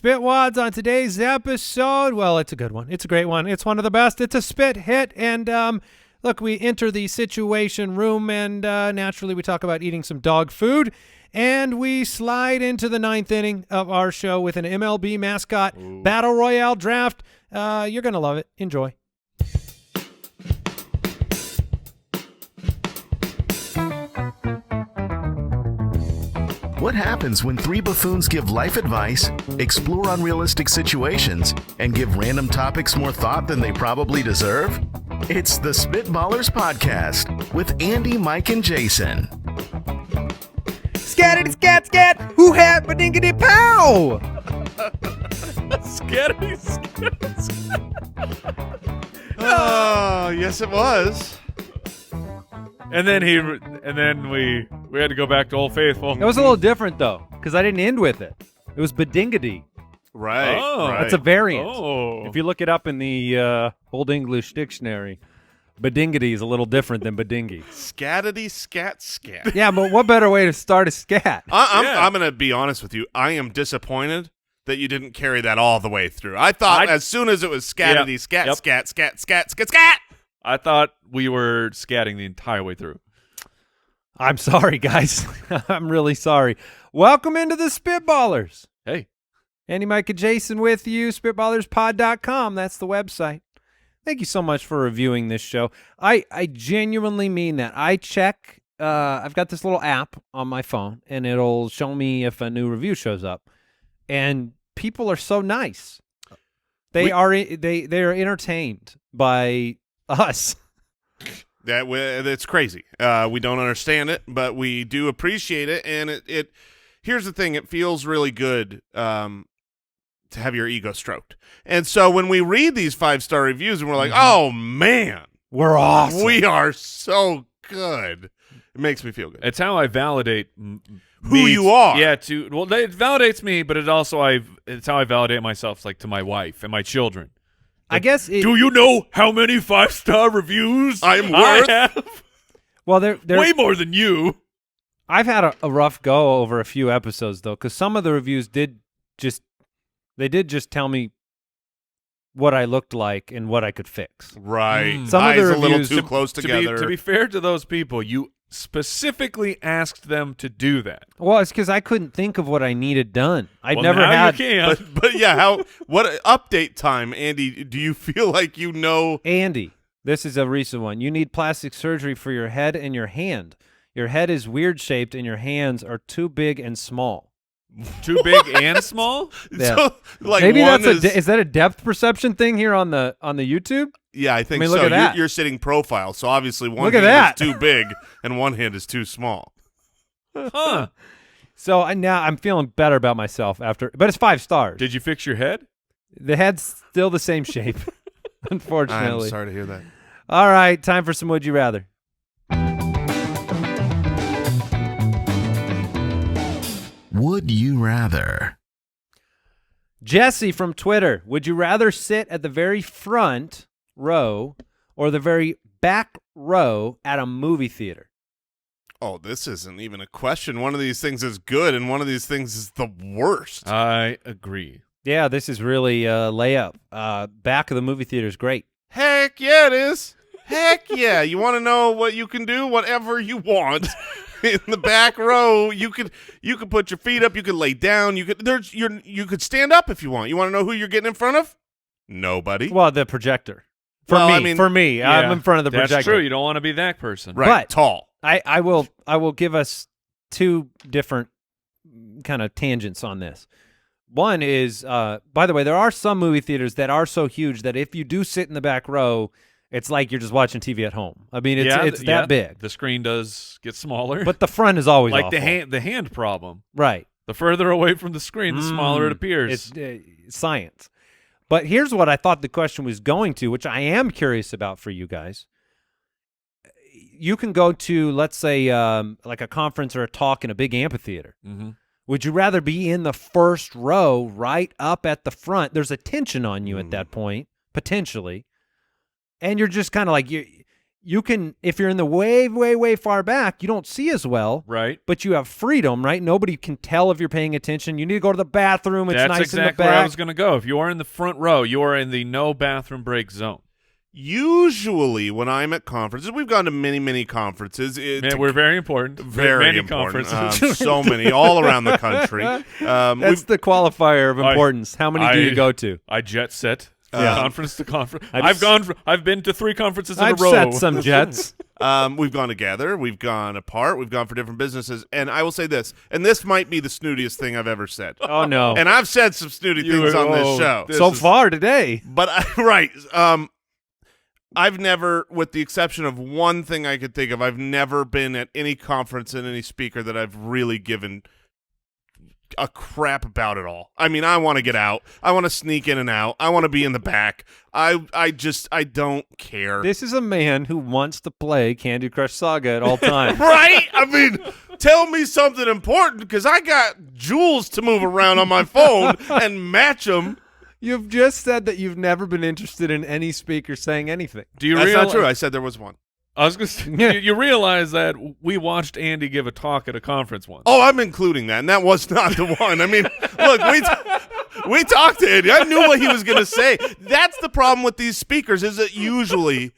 Spitwads on today's episode. Well, it's a good one. It's a great one. It's one of the best. It's a spit hit. And look, we enter the situation room, and naturally we talk about eating some dog food. And we slide into the 9th inning of our show with an MLB Mascot Battle Royale draft. You're going to love it. Enjoy. What happens when three buffoons give life advice, explore unrealistic situations, and give random topics more thought than they probably deserve? It's the Spitballers Podcast with Andy, Mike, and Jason. Scattity scat scat, who had badingity pow? Scattity scat. Oh, yes it was. And then we had to go back to Old Faithful. It was a little different though, because I didn't end with it. It was badingity. Right. Oh, right. That's a variant. Oh. If you look it up in the Old English dictionary, badingity is a little different than badingy. Scattity scat scat. Yeah, but what better way to start a scat? I'm going to be honest with you. I am disappointed that you didn't carry that all the way through. I thought as soon as it was scattity scat scat scat scat scat scat. I thought we were scatting the entire way through. I'm sorry, guys. I'm really sorry. Welcome into the Spitballers. Hey. Andy, Mike, and Jason with you. SpitballersPod.com. That's the website. Thank you so much for reviewing this show. I genuinely mean that. I check. I've got this little app on my phone, and it'll show me if a new review shows up. And people are so nice. They are entertained by us. It's crazy. We don't understand it, but we do appreciate it. And it here's the thing: it feels really good to have your ego stroked. And so when we read these 5-star reviews, and we're like, "Oh man, we're awesome. We are so good." It makes me feel good. It's how I validate who you are. Yeah. It validates me, but it's how I validate myself, like to my wife and my children. I guess. Do you know how many 5-star reviews I'm worth? I have? Well, they're way more than you. I've had a rough go over a few episodes though, because some of the reviews did just tell me what I looked like and what I could fix. Right. Some of the Eyes reviews a little too close together. To be fair to those people, you specifically asked them to do that. Well, it's because I couldn't think of what I needed done. I'd Well, never now had. You can. But yeah, what update time, Andy? Do you feel like you know? Andy, this is a recent one. You need plastic surgery for your head and your hand. Your head is weird shaped, and your hands are too big and small. Too big and small? Yeah. So, like maybe one that's is that a depth perception thing here on the YouTube? Yeah, I think I mean, so. look at that. You're sitting profile, so obviously one Look at hand that. is too big and one hand is too small. Huh. So now I'm feeling better about myself after, but it's 5 stars. Did you fix your head? The head's still the same shape, unfortunately. I'm sorry to hear that. All right, time for some Would You Rather. Would you rather? Jesse from Twitter, would you rather sit at the very front row or the very back row at a movie theater? Oh, this isn't even a question. One of these things is good, and one of these things is the worst. I agree. Yeah, this is really a layup. Back of the movie theater is great. Heck yeah, it is. Heck yeah. You want to know what you can do? Whatever you want. In the back row, you could put your feet up. You could lay down. You could stand up if you want. You want to know who you're getting in front of? Nobody. Well, the projector. For me, Yeah, I'm in front of the projector. That's true. You don't want to be that person. Right. But tall. I will give us 2 different kind of tangents on this. One is, by the way, there are some movie theaters that are so huge that if you do sit in the back row, it's like you're just watching TV at home. I mean, it's that big. The screen does get smaller. But the front is always like awful. the hand problem. Right. The further away from the screen, the smaller it appears. It's science. But here's what I thought the question was going to, which I am curious about for you guys. You can go to, let's say, like a conference or a talk in a big amphitheater. Mm-hmm. Would you rather be in the first row right up at the front? There's a tension on you at that point, potentially. And you're just kind of like, you can, if you're in the way, way far back, you don't see as well. Right. But you have freedom, right? Nobody can tell if you're paying attention. You need to go to the bathroom. It's That's nice exactly in the back. where I was going to go. If you are in the front row, you are in the no bathroom break zone. Usually, when I'm at conferences, we've gone to many conferences. Man, we're very important. Very many important. conferences. So many, all around the country. That's the qualifier of importance. How many do you go to? I jet set. Yeah. Conference to conference. I've been to 3 conferences in a row. I've set some jets. We've gone together. We've gone apart. We've gone for different businesses. And I will say this, and this might be the snootiest thing I've ever said. Oh, no. And I've said some snooty things on this show. So far today. But, right. I've never, with the exception of one thing I could think of, I've never been at any conference and any speaker that I've really given a crap about it all. I mean, I want to get out. I want to sneak in and out. I want to be in the back. I don't care. This is a man who wants to play Candy Crush Saga at all times. Right? I mean, tell me something important because I got jewels to move around on my phone and match them. You've just said that you've never been interested in any speaker saying anything. Do you That's realize? not true. I said there was one. I was going to say, you realize that we watched Andy give a talk at a conference once. Oh, I'm including that, and that was not the one. I mean, look, we talked to Andy. I knew what he was going to say. That's the problem with these speakers is that usually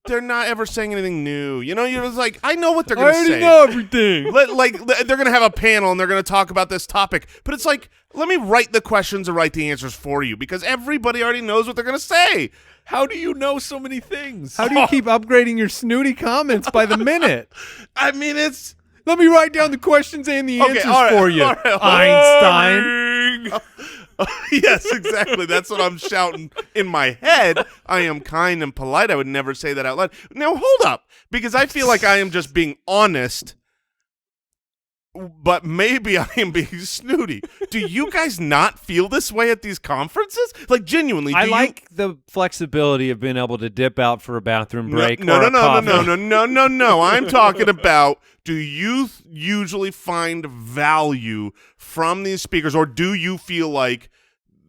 they're not ever saying anything new. You know, you're just like, I know what they're going to say. I already know everything. Like they're going to have a panel, and they're going to talk about this topic. But it's like, let me write the questions or write the answers for you because everybody already knows what they're going to say. How do you know so many things? How do you keep upgrading your snooty comments by the minute? I mean, it's... Let me write down the questions and the answers for you, Einstein. Yes, exactly. That's what I'm shouting in my head. I am kind and polite. I would never say that out loud. Now, hold up, because I feel like I am just being honest, but maybe I am being snooty. Do you guys not feel this way at these conferences? Like, genuinely, I like the flexibility of being able to dip out for a bathroom break. No. No. I'm talking about, do you usually find value from these speakers, or do you feel like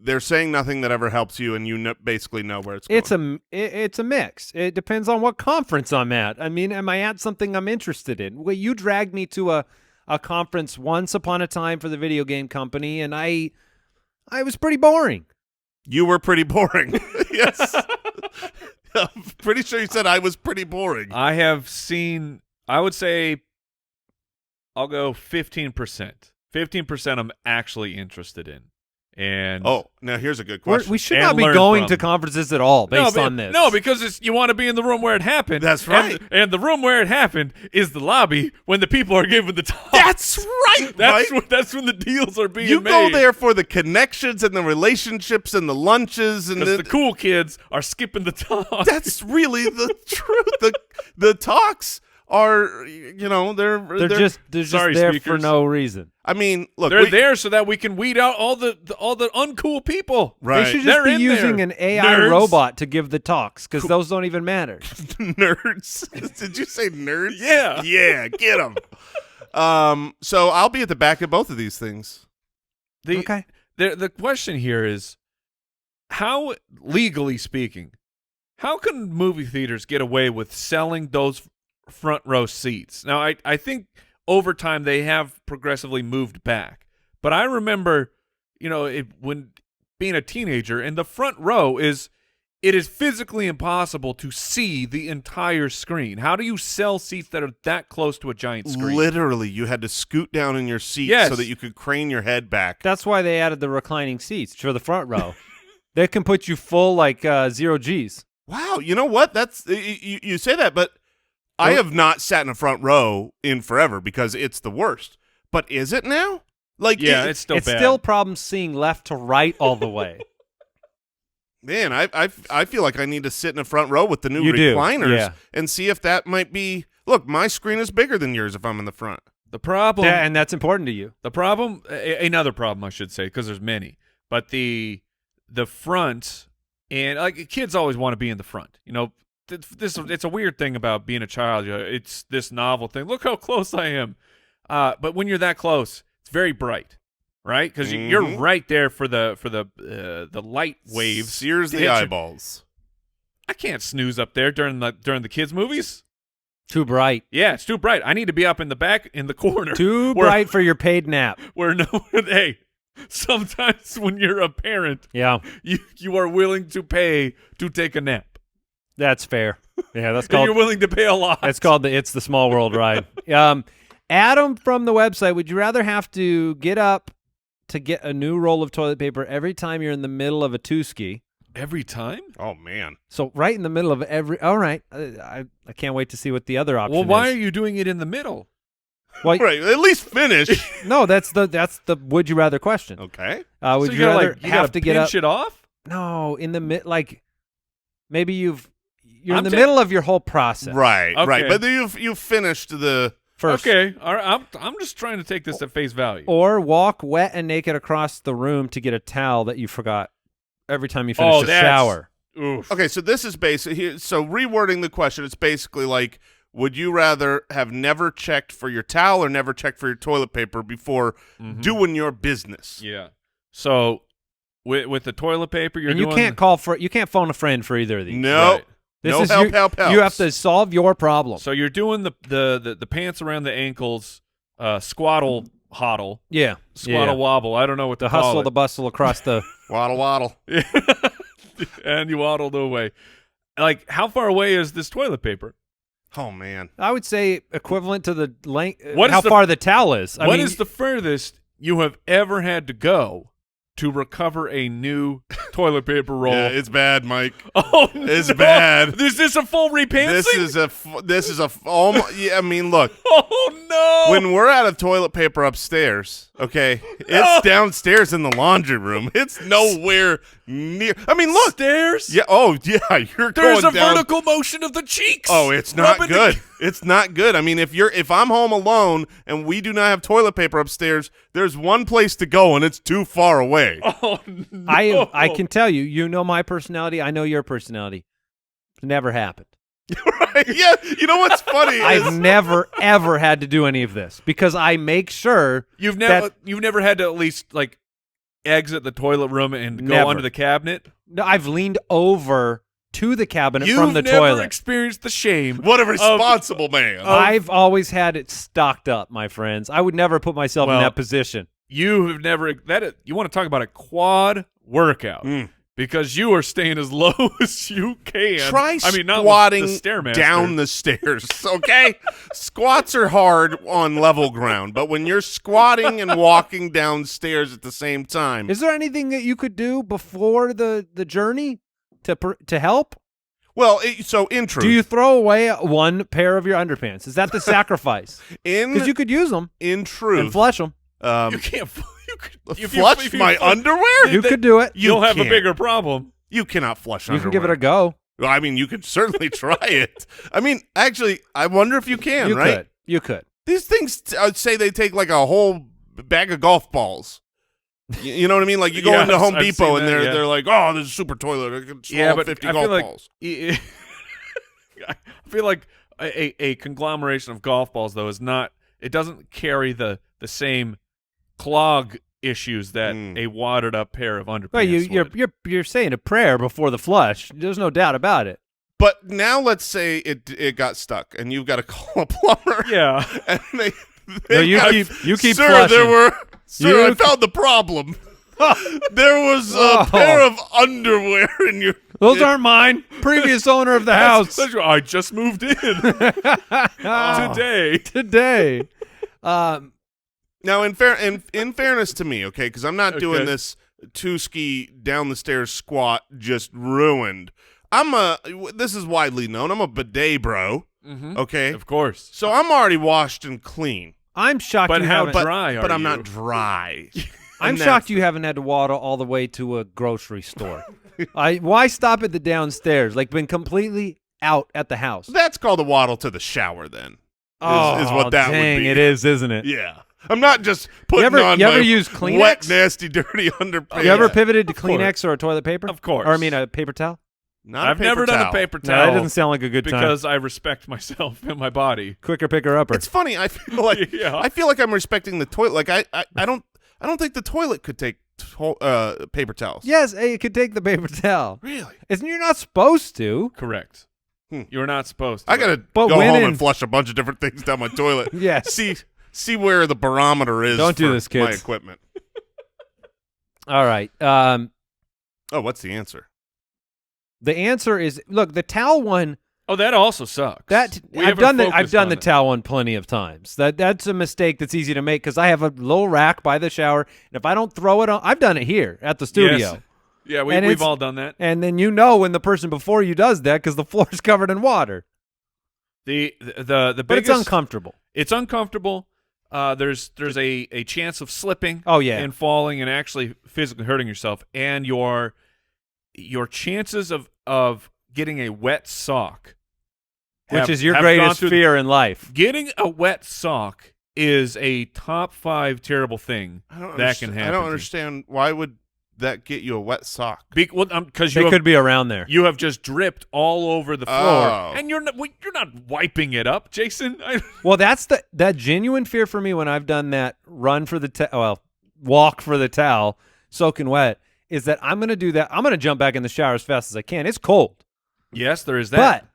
they're saying nothing that ever helps you and you basically know where it's going? It's a mix. It depends on what conference I'm at. I mean, am I at something I'm interested in? Well, you dragged me to a conference once upon a time for the video game company, and I was pretty boring. You were pretty boring. Yes. I'm pretty sure you said I was pretty boring. I have seen, I would say, I'll go 15%. 15% I'm actually interested in. And now here's a good question. We should And not be learn going from. to conferences at all based on this. No, because you want to be in the room where it happened. That's right. And the room where it happened is the lobby when the people are giving the talk. That's right, Mike. That's when the deals are being You made. go there for the connections and the relationships and the lunches and Because the cool kids are skipping the talk. That's really the truth. The talks are, they're just Sorry, there speakers. for no reason. I mean, look, They're there so that we can weed out all the uncool people. Right. They should They're just be in using there. an AI Nerds. robot to give the talks because those don't even matter. nerds. Did you say nerds? Yeah. Yeah, get them. So I'll be at the back of both of these things. Okay. The question here is, how, legally speaking, how can movie theaters get away with selling those front row seats? Now, I think over time they have progressively moved back. But I remember, when being a teenager, and the front row it is physically impossible to see the entire screen. How do you sell seats that are that close to a giant screen? Literally, you had to scoot down in your seat Yes. so that you could crane your head back. That's why they added the reclining seats for the front row. They can put you full like 0 Gs. Wow, you know what? That's you say that, but I have not sat in a front row in forever because it's the worst. But is it now? Like, Yeah, it's still It's bad. still problems seeing left to right all the way. man, I feel like I need to sit in a front row with the new You do, recliners yeah. and see if that might be. Look, my screen is bigger than yours if I'm in the front. The problem, Yeah, and that's important to you. the problem, another problem I should say, because there's many, but the front, and like kids always want to be in the front. It's a weird thing about being a child. It's this novel thing. Look how close I am. But when you're that close, it's very bright, right? Because you're right there for the light waves. Sears the Hit you. eyeballs. I can't snooze up there during the kids' movies. Too bright. Yeah, it's too bright. I need to be up in the back in the corner. Too where- bright for your paid nap. Where no one, hey, sometimes when you're a parent, Yeah, you are willing to pay to take a nap. that's fair. Yeah, that's And called you're willing to pay a lot. It's called the It's the Small World ride. Adam from the website, would you rather have to get up to get a new roll of toilet paper every time you're in the middle of a two-ski? Every time? Oh man. So right in the middle of every. All right, I can't wait to see what the other option Well, why is. are you doing it in the middle? Well, Right. At least finish. no, that's the would you rather question. Okay. Would So you rather you have gotta to get up? pinch it off? No, in the like maybe you're in I'm the ta- middle of your whole process. Right. Right. Okay. But then you've finished the. First. Okay, all right. I'm just trying to take this at face value. Or walk wet and naked across the room to get a towel that you forgot every time you finish the that's- shower. Oof. Okay. So this is basically so rewording the question. It's basically like, would you rather have never checked for your towel or never checked for your toilet paper before doing your business? Yeah. So with the toilet paper, you're And you doing can't phone a friend for either of these. No. Right. This No is help, you, help, help. You have to solve your problem. So you're doing the pants around the ankles, squaddle hodl, Yeah. squaddle wobble. I don't know what The to call hustle, it. the bustle across the. Waddle, waddle. And you waddled away. Like, how far away is this toilet paper? Oh man. I would say equivalent to the length. What is how the- far the towel is. What is the furthest you have ever had to go to recover a new toilet paper roll? Yeah, it's bad, Mike. Oh, It's no. bad. Is this a full repantsing? This is a almost. Yeah, I mean, look. Oh no! When we're out of toilet paper upstairs, okay, it's downstairs in the laundry room. It's nowhere near. I mean, look. Stairs? Yeah. Oh, yeah. You're There's going a down. vertical motion of the cheeks. Oh, it's not rubbing good. It's not good. I mean, if I'm home alone and we do not have toilet paper upstairs, there's one place to go and it's too far away. Oh no! I can tell you. You know my personality. I know your personality. It's never happened. Right? Yeah. You know what's funny? I've never ever had to do any of this because I make sure You've that- never had to at least like exit the toilet room and go Never. under the cabinet. No, I've leaned over to the cabinet You've from the never toilet. experienced the shame. What a responsible man. I've always had it stocked up, my friends. I would never put myself in Well, that position. You have never you want to talk about a quad workout because you are staying as low as you can. Try I mean, not squatting with the Stairmaster. down the stairs, okay? Squats are hard on level ground, but when you're squatting and walking downstairs at the same time, Is there anything that you could do before the journey to help? well, so in truth, Do you throw away one pair of your underpants? Is that the sacrifice? Because you could use them in and truth, flush them. You can't. You could if you- flush if you my flush- underwear? You could do it. You'll have a can't. bigger problem. You cannot flush You underwear. can give it a go. Well, I mean, you could certainly try it. I mean, actually, I wonder if you can, You right? could. You could. These things, I'd say they take like a whole bag of golf balls. You know what I mean? Like you go Yes, into Home I've Depot seen and that, yeah. they're like, oh, there's a super toilet. It can swallow Yeah, but 50 I golf feel like balls. I feel like a conglomeration of golf balls though is not. It doesn't carry the same clog issues that a wadded up pair of underpants Well, would. you're saying a prayer before the flush. There's no doubt about it. But now let's say it got stuck and you've got to call a plumber. Yeah. And they No, you got- keep Sir, flushing. Sir, I You- found the problem. There was a Oh. pair of underwear in your. Those aren't mine. Previous owner of the house. I just moved in today. Today. Now, in fairness to me, okay, because I'm not doing Okay. this two-ski down the stairs squat just ruined. This is widely known. I'm a bidet bro, okay? Of course. So I'm already washed and clean, I'm shocked But you how haven't. dry are but I'm you? not dry. I'm And shocked you haven't had to waddle all the way to a grocery store. Why stop at the downstairs? Like been completely out at the house. That's called a waddle to the shower, then. Is what that would dang, be. it is, isn't it? Yeah. I'm not just putting ever- on you ever my use Kleenex? wet, nasty, dirty underpants. You ever pivoted to Of course. Kleenex or a toilet paper? Of course. Or I mean a paper towel? Not a I've never paper done towel. a paper No, towel. that doesn't sound like a good time. because I respect myself and my body. Quicker picker upper. It's funny. I feel like Yeah. I feel like I'm respecting the toilet. Like I don't think the toilet could take paper towels. Yes, hey, you could take the paper towel. Really? Isn't you're not supposed to? Correct. You're not supposed to. I gotta But go home women- and flush a bunch of different things down my toilet. Yes. See where the barometer is. Don't do for this, my kids. equipment. All right. Oh, what's the answer? The answer is, look, the towel one. Oh, that also sucks. We I've haven't done focused the on it. towel one plenty of times. That's a mistake that's easy to make because I have a little rack by the shower, and if I don't throw it on, I've done it here at the studio. Yes. Yeah, And we've it's- all done that. And then when the person before you does that because the floor's covered in water. The But biggest, it's uncomfortable. It's uncomfortable. There's a chance of slipping. Oh, yeah. And falling and actually physically hurting yourself, and your chances of getting a wet sock, Which is your have greatest gone through- fear in life. Getting a wet sock is a top 5 terrible thing that can happen. I don't to you. understand. Why would that get you a wet sock? Because They could be around there. you have just dripped all over the floor, Oh. and you're not wiping it up, Jason. Well, that's that genuine fear for me when I've done that walk for the towel, soaking wet, is that I'm going to do that. I'm going to jump back in the shower as fast as I can. It's cold. Yes, there is that. But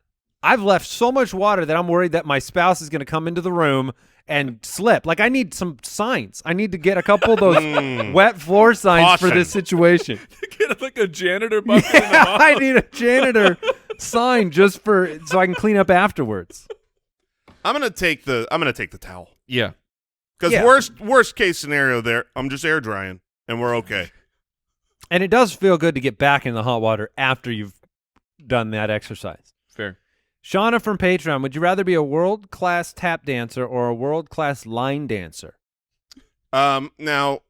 I've left so much water that I'm worried that my spouse is going to come into the room and slip. Like, I need some signs. I need to get a couple of those wet floor signs for Caution. this situation. Get like a janitor bucket in the Yeah, bottom. I need a janitor sign just so I can clean up afterwards. I'm gonna take the towel Yeah. because Yeah. worst case scenario there, I'm just air drying and we're okay. And it does feel good to get back in the hot water after you've done that exercise. Fair. Shauna from Patreon, would you rather be a world-class tap dancer or a world-class line dancer? Now,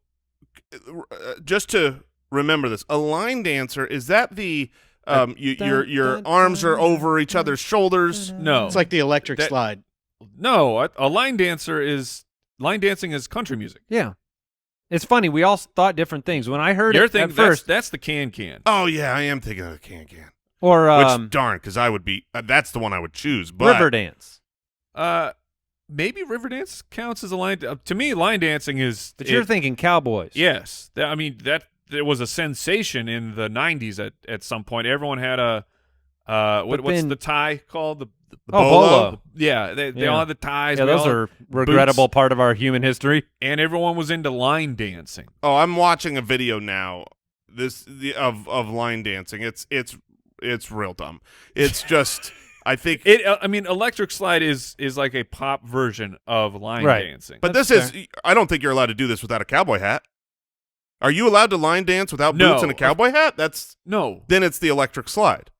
just to remember this, a line dancer, is that the your arms are over each other's shoulders? No. It's like the electric That- slide. No, a line dancing is country music. Yeah. It's funny. We all thought different things. When I heard Your it thing at first, that's the can. Oh yeah, I am thinking of the can. or Which darn, because I would be that's the one I would choose. But river dance. Maybe river dance counts as a line. To me, line dancing is. But you're thinking cowboys. Yes, I mean that there was a sensation in the '90s at some point. Everyone had a what's then- the tie called the bolo. Yeah, they Yeah. all had the ties. Yeah, we those all- are regrettable part of our human history. and everyone was into line dancing. oh, I'm watching a video now. Of line dancing. It's real dumb. It's just I think. I mean, electric slide is like a pop version of line Right. dancing. But That's this is. I don't think you're allowed to do this without a cowboy hat. Are you allowed to line dance without No. boots and a cowboy hat? no. Then it's the electric slide.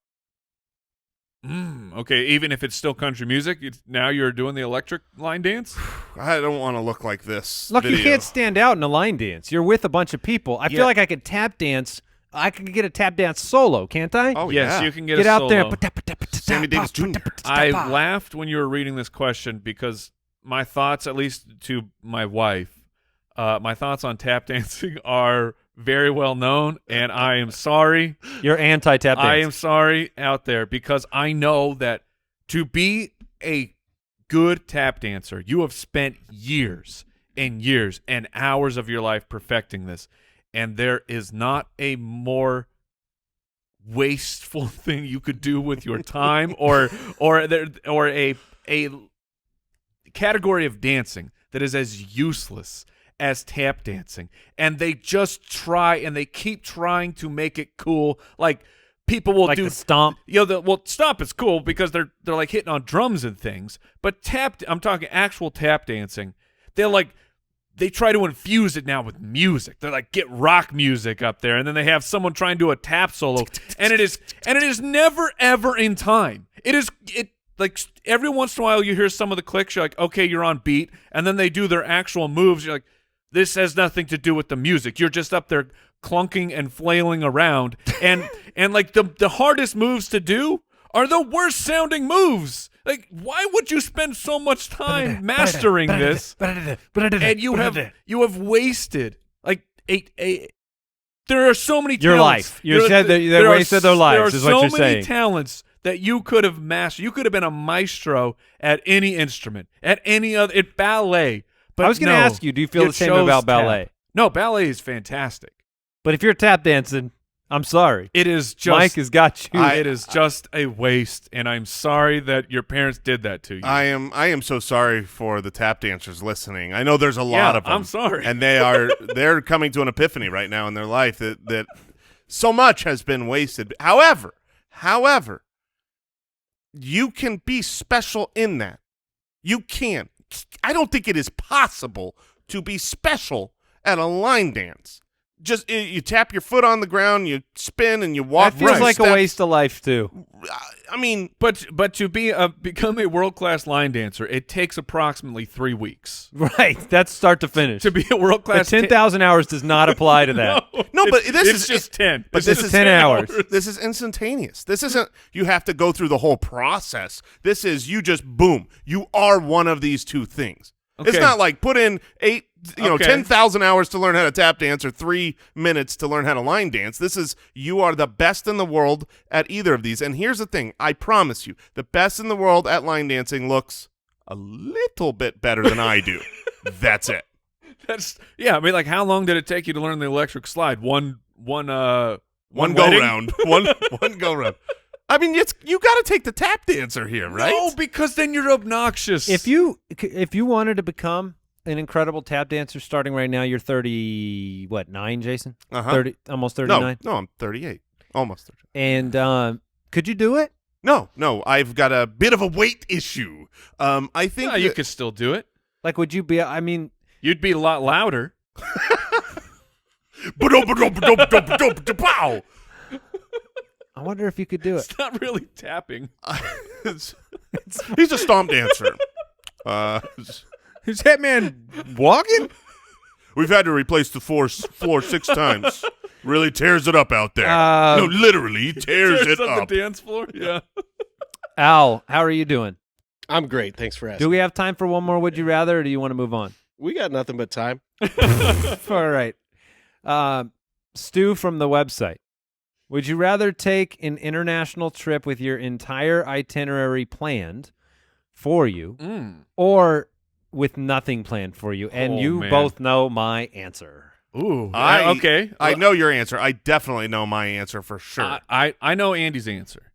Okay, even if it's still country music, now you're doing the electric line dance? I don't want to look like this. Look, video. you can't stand out in a line dance. You're with a bunch of people. I Yeah. feel like I could tap dance. I could get a tap dance solo, can't I? Oh Yes, yeah. you can get Get a out there. solo. Sammy Davis Jr. I laughed when you were reading this question because my thoughts, at least to my wife, my thoughts on tap dancing are very well known, and I am sorry. You're anti-tap dance. I am sorry out there because I know that to be a good tap dancer, you have spent years and years and hours of your life perfecting this, and there is not a more wasteful thing you could do with your time or a category of dancing that is as useless as tap dancing. And they just try and they keep trying to make it cool. Like people will like do the stomp. stomp is cool because they're like hitting on drums and things. But I'm talking actual tap dancing. They try to infuse it now with music. They're like, get rock music up there, and then they have someone try and do a tap solo, and it is never ever in time. It like every once in a while you hear some of the clicks. You're like, okay, you're on beat, and then they do their actual moves. You're like, this has nothing to do with the music. You're just up there clunking and flailing around, and like the hardest moves to do are the worst sounding moves. Like, why would you spend so much time mastering this? And you have wasted like there are so many Your talents. life. You said that they wasted their lives, is what you're There are so many saying. talents that you could have mastered. You could have been a maestro at any instrument, at ballet. But I was going to no, ask you, do you feel you the same chose about tap. ballet? No, ballet is fantastic. But if you're tap dancing, I'm sorry. It is just Mike has got you. it is just a waste, and I'm sorry that your parents did that to you. I am so sorry for the tap dancers listening. I know there's a lot of them. I'm sorry. And they're coming to an epiphany right now in their life that so much has been wasted. However, you can be special in that. You can. I don't think it is possible to be special at a line dance. Just you tap your foot on the ground, you spin, and you walk. That feels right like steps. a waste of life too. I mean, but to become a world-class line dancer, it takes approximately 3 weeks. Right. That's start to finish. To be a world-class 10,000 hours does not apply to that. No, but this it's is just 10. But this is 10 hours. This is instantaneous. This isn't you have to go through the whole process. This is you just boom. You are one of these two things. Okay. It's not like put in 10,000 hours to learn how to tap dance or 3 minutes to learn how to line dance. This is you are the best in the world at either of these. And here's the thing. I promise you, the best in the world at line dancing looks a little bit better than I do. That's it. I mean, like, how long did it take you to learn the electric slide? One go round. one go round. I mean, you got to take the tap dancer here, right? No, because then you're obnoxious. If you wanted to become an incredible tap dancer starting right now, you're 9, Jason? 30, almost 39? No, I'm 38. Almost 30. And could you do it? No, I've got a bit of a weight issue. I think you could still do it. Like, would you be, I mean. You'd be a lot louder. I wonder if you could do it. It's not really tapping. He's a stomp dancer. Is that man walking? We've had to replace the floor 6 times. Really tears it up out there. No, literally, he tears it up. The dance floor? Yeah. Al, how are you doing? I'm great. Thanks for asking. Do we have time for one more Would You Rather, or do you want to move on? We got nothing but time. All right. Stu from the website. Would you rather take an international trip with your entire itinerary planned for you or with nothing planned for you? And you both know my answer. Ooh. Okay. I know your answer. I definitely know my answer for sure. I know Andy's answer.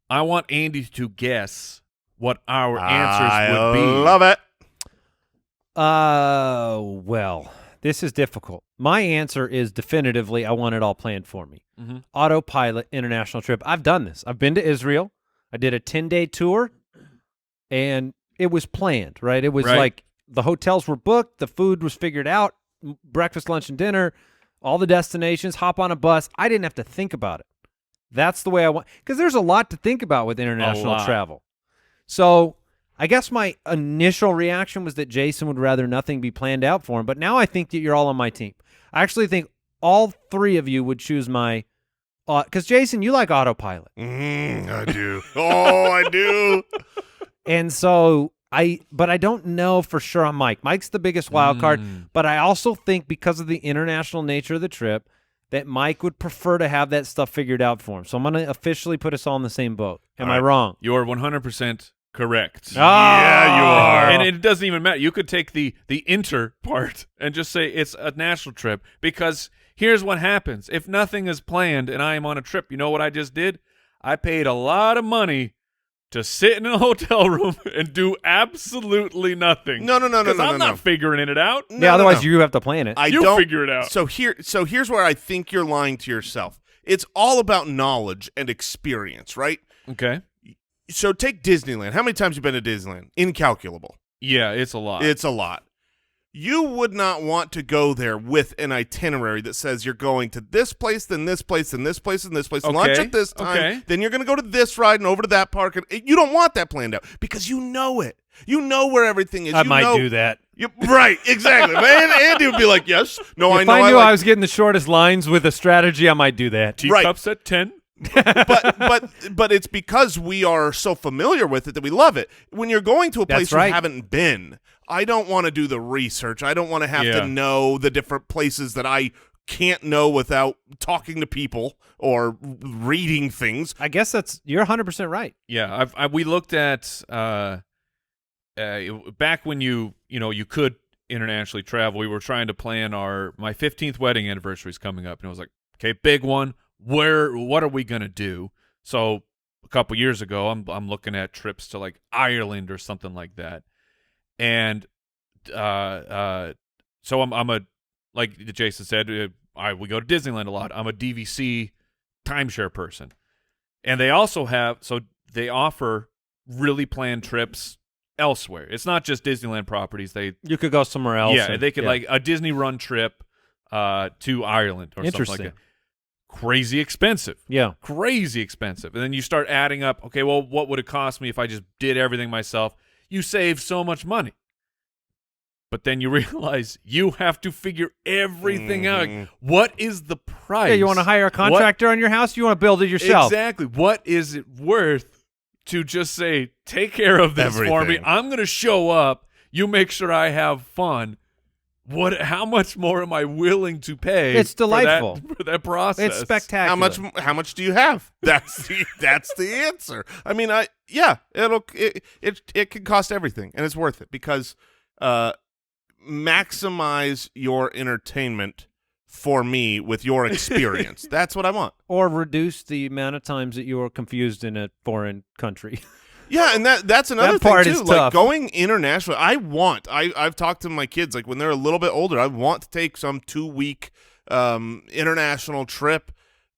I want Andy to guess what our answers would be. I love it. Well, this is difficult. My answer is definitively I want it all planned for me. Mm-hmm. Autopilot international trip. I've done this. I've been to Israel. I did a 10-day tour, and it was planned, right? It was like the hotels were booked, the food was figured out, breakfast, lunch, and dinner, all the destinations, hop on a bus. I didn't have to think about it. That's the way I want, because there's a lot to think about with international travel. So I guess my initial reaction was that Jason would rather nothing be planned out for him, but now I think that you're all on my team. I actually think all 3 of you would choose my because Jason, you like autopilot. I do. Oh, I do. And so but I don't know for sure on Mike. Mike's the biggest wild card, but I also think because of the international nature of the trip that Mike would prefer to have that stuff figured out for him. So I'm going to officially put us all in the same boat. Am I wrong? You are 100% correct. Oh, yeah, you are. And it doesn't even matter. You could take the inter part and just say it's a national trip, because here's what happens. If nothing is planned and I am on a trip, you know what I just did? I paid a lot of money to sit in a hotel room and do absolutely nothing. No. Because I'm not figuring it out. Otherwise you have to plan it. You figure it out. So here's where I think you're lying to yourself. It's all about knowledge and experience, right? Okay. So take Disneyland. How many times have you been to Disneyland? Incalculable. Yeah, it's a lot. It's a lot. You would not want to go there with an itinerary that says you're going to this place, then this place, then this place, and this place, lunch at this time, then you're going to go to this ride and over to that park. And you don't want that planned out because you know it. You know where everything is. I might do that. Right, exactly. Man, Andy would be like, yes, no, if I knew I was getting the shortest lines with a strategy, I might do that. Teacups at 10. but it's because we are so familiar with it that we love it. When you're going to a place you haven't been, I don't want to do the research. I don't want to have to know the different places that I can't know without talking to people or reading things. I guess you're 100% right. Yeah, we looked at back when you could internationally travel. We were trying to plan my 15th wedding anniversary is coming up, and it was like, okay, big one. what are we gonna do? So a couple years ago, I'm looking at trips to like Ireland or something like that, and so I'm a, like Jason said, we go to Disneyland a lot. I'm a DVC timeshare person, and they also they offer really planned trips elsewhere. It's not just Disneyland properties. You could go somewhere else. Yeah, they could like a Disney run trip to Ireland or something like that. Crazy expensive. Yeah. Crazy expensive. And then you start adding up, okay, well, what would it cost me if I just did everything myself? You save so much money. But then you realize you have to figure everything out. What is the price? Yeah, you want to hire a contractor on your house? You want to build it yourself? Exactly. What is it worth to just say, take care of this for me? I'm going to show up. You make sure I have fun. How much more am I willing to pay? It's delightful for that process. It's spectacular. How much do you have? That's the answer. I mean, it can cost everything, and it's worth it because maximize your entertainment for me with your experience. That's what I want. Or reduce the amount of times that you are confused in a foreign country. Yeah, and that's another that part thing too. Is like tough. Going international, I've talked to my kids, like when they're a little bit older, I want to take some 2-week international trip,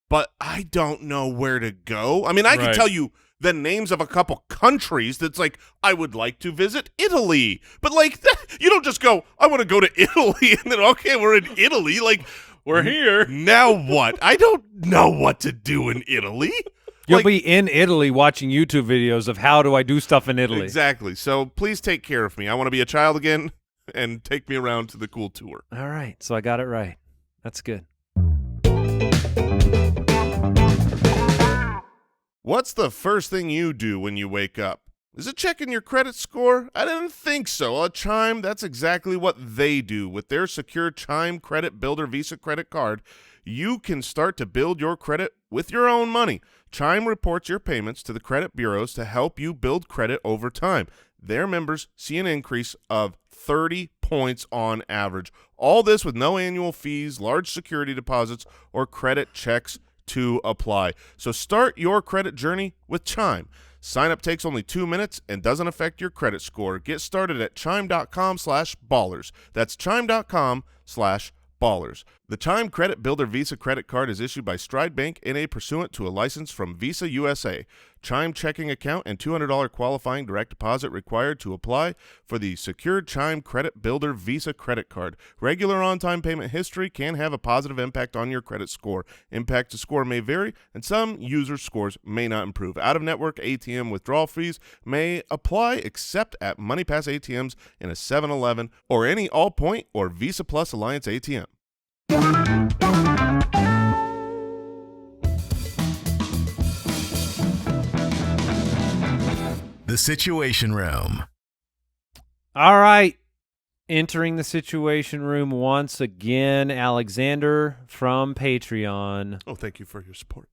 but I don't know where to go. I mean, I can tell you the names of a couple countries that's like, I would like to visit Italy. But like you don't just go, I want to go to Italy and then okay, we're in Italy, like we're here. Now what? I don't know what to do in Italy. You'll be in Italy watching YouTube videos of how do I do stuff in Italy. Exactly. So please take care of me. I want to be a child again and take me around to the cool tour. All right. So I got it right. That's good. What's the first thing you do when you wake up? Is it checking your credit score? I didn't think so. Chime, that's exactly what they do. With their secure Chime Credit Builder Visa credit card, you can start to build your credit with your own money. Chime reports your payments to the credit bureaus to help you build credit over time. Their members see an increase of 30 points on average. All this with no annual fees, large security deposits, or credit checks to apply. So start your credit journey with Chime. Sign up takes only 2 minutes and doesn't affect your credit score. Get started at chime.com/ballers. That's chime.com/ballers. The Chime Credit Builder Visa credit card is issued by Stride Bank N.A. pursuant to a license from Visa USA. Chime checking account and $200 qualifying direct deposit required to apply for the secured Chime Credit Builder Visa credit card. Regular on-time payment history can have a positive impact on your credit score. Impact to score may vary, and some users' scores may not improve. Out-of-network ATM withdrawal fees may apply except at MoneyPass ATMs in a 7-Eleven or any Allpoint or Visa Plus Alliance ATM. The Situation Room. All right. Entering the Situation Room once again, Alexander from Patreon. Oh, thank you for your support.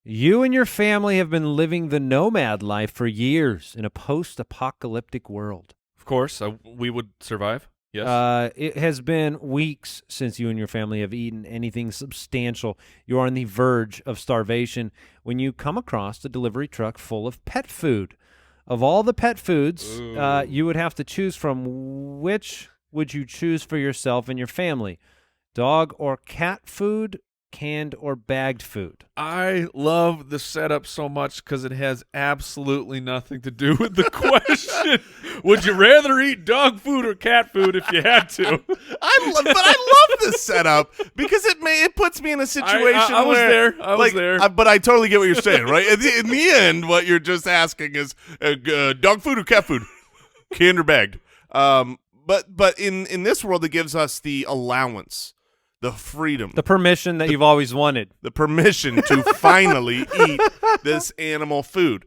You and your family have been living the nomad life for years in a post-apocalyptic world. Of course, we would survive. Yes. It has been weeks since you and your family have eaten anything substantial. You are on the verge of starvation when you come across a delivery truck full of pet food. Of all the pet foods you would have to choose from, which would you choose for yourself and your family? Dog or cat food, canned or bagged food? I love the setup so much because it has absolutely nothing to do with the question. Would you rather eat dog food or cat food if you had to? I love this setup because it puts me in a situation I was where there. I was there. But I totally get what you're saying, right? In the end, what you're just asking is dog food or cat food, canned or bagged. But in this world, it gives us the allowance, the freedom, The permission that you've always wanted. the permission to finally eat this animal food.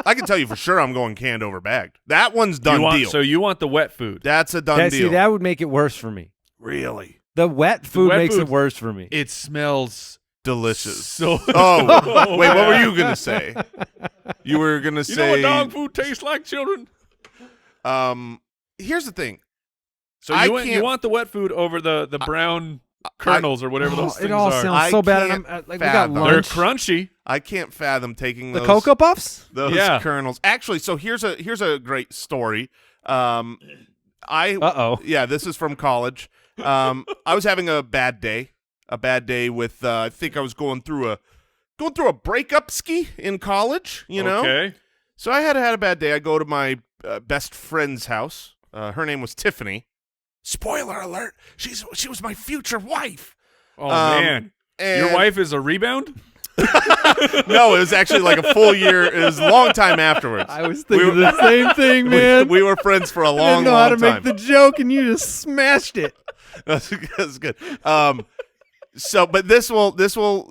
I can tell you for sure I'm going canned over bagged. That one's done deal. So you want the wet food? That's a done deal. See, that would make it worse for me. Really? The wet food makes food- it worse for me. It smells Delicious. so. Oh, wait, what were you going to say? You were going to You say. know what dog food tastes like, children? Here's the thing. So I you can't- want the wet food over the brown kernels or whatever those things It all are. sounds so I bad. And can't we got fathom. They're lunch. crunchy. I can't fathom taking The those Cocoa Puffs? those Yeah. kernels. Actually, so here's a great story. Uh-oh. This is from college. I was having a bad day with I think I was going through a breakup ski in college, you know. Okay. So I had a bad day. I go to my best friend's house. Her name was Tiffany. Spoiler alert: she was my future wife. Oh man, And your wife is a rebound. No, it was actually like a full year. It was a long time afterwards. I was thinking the same thing, man. We were friends for a I long, didn't know how to long time. make the joke, and you just smashed it. That's good. But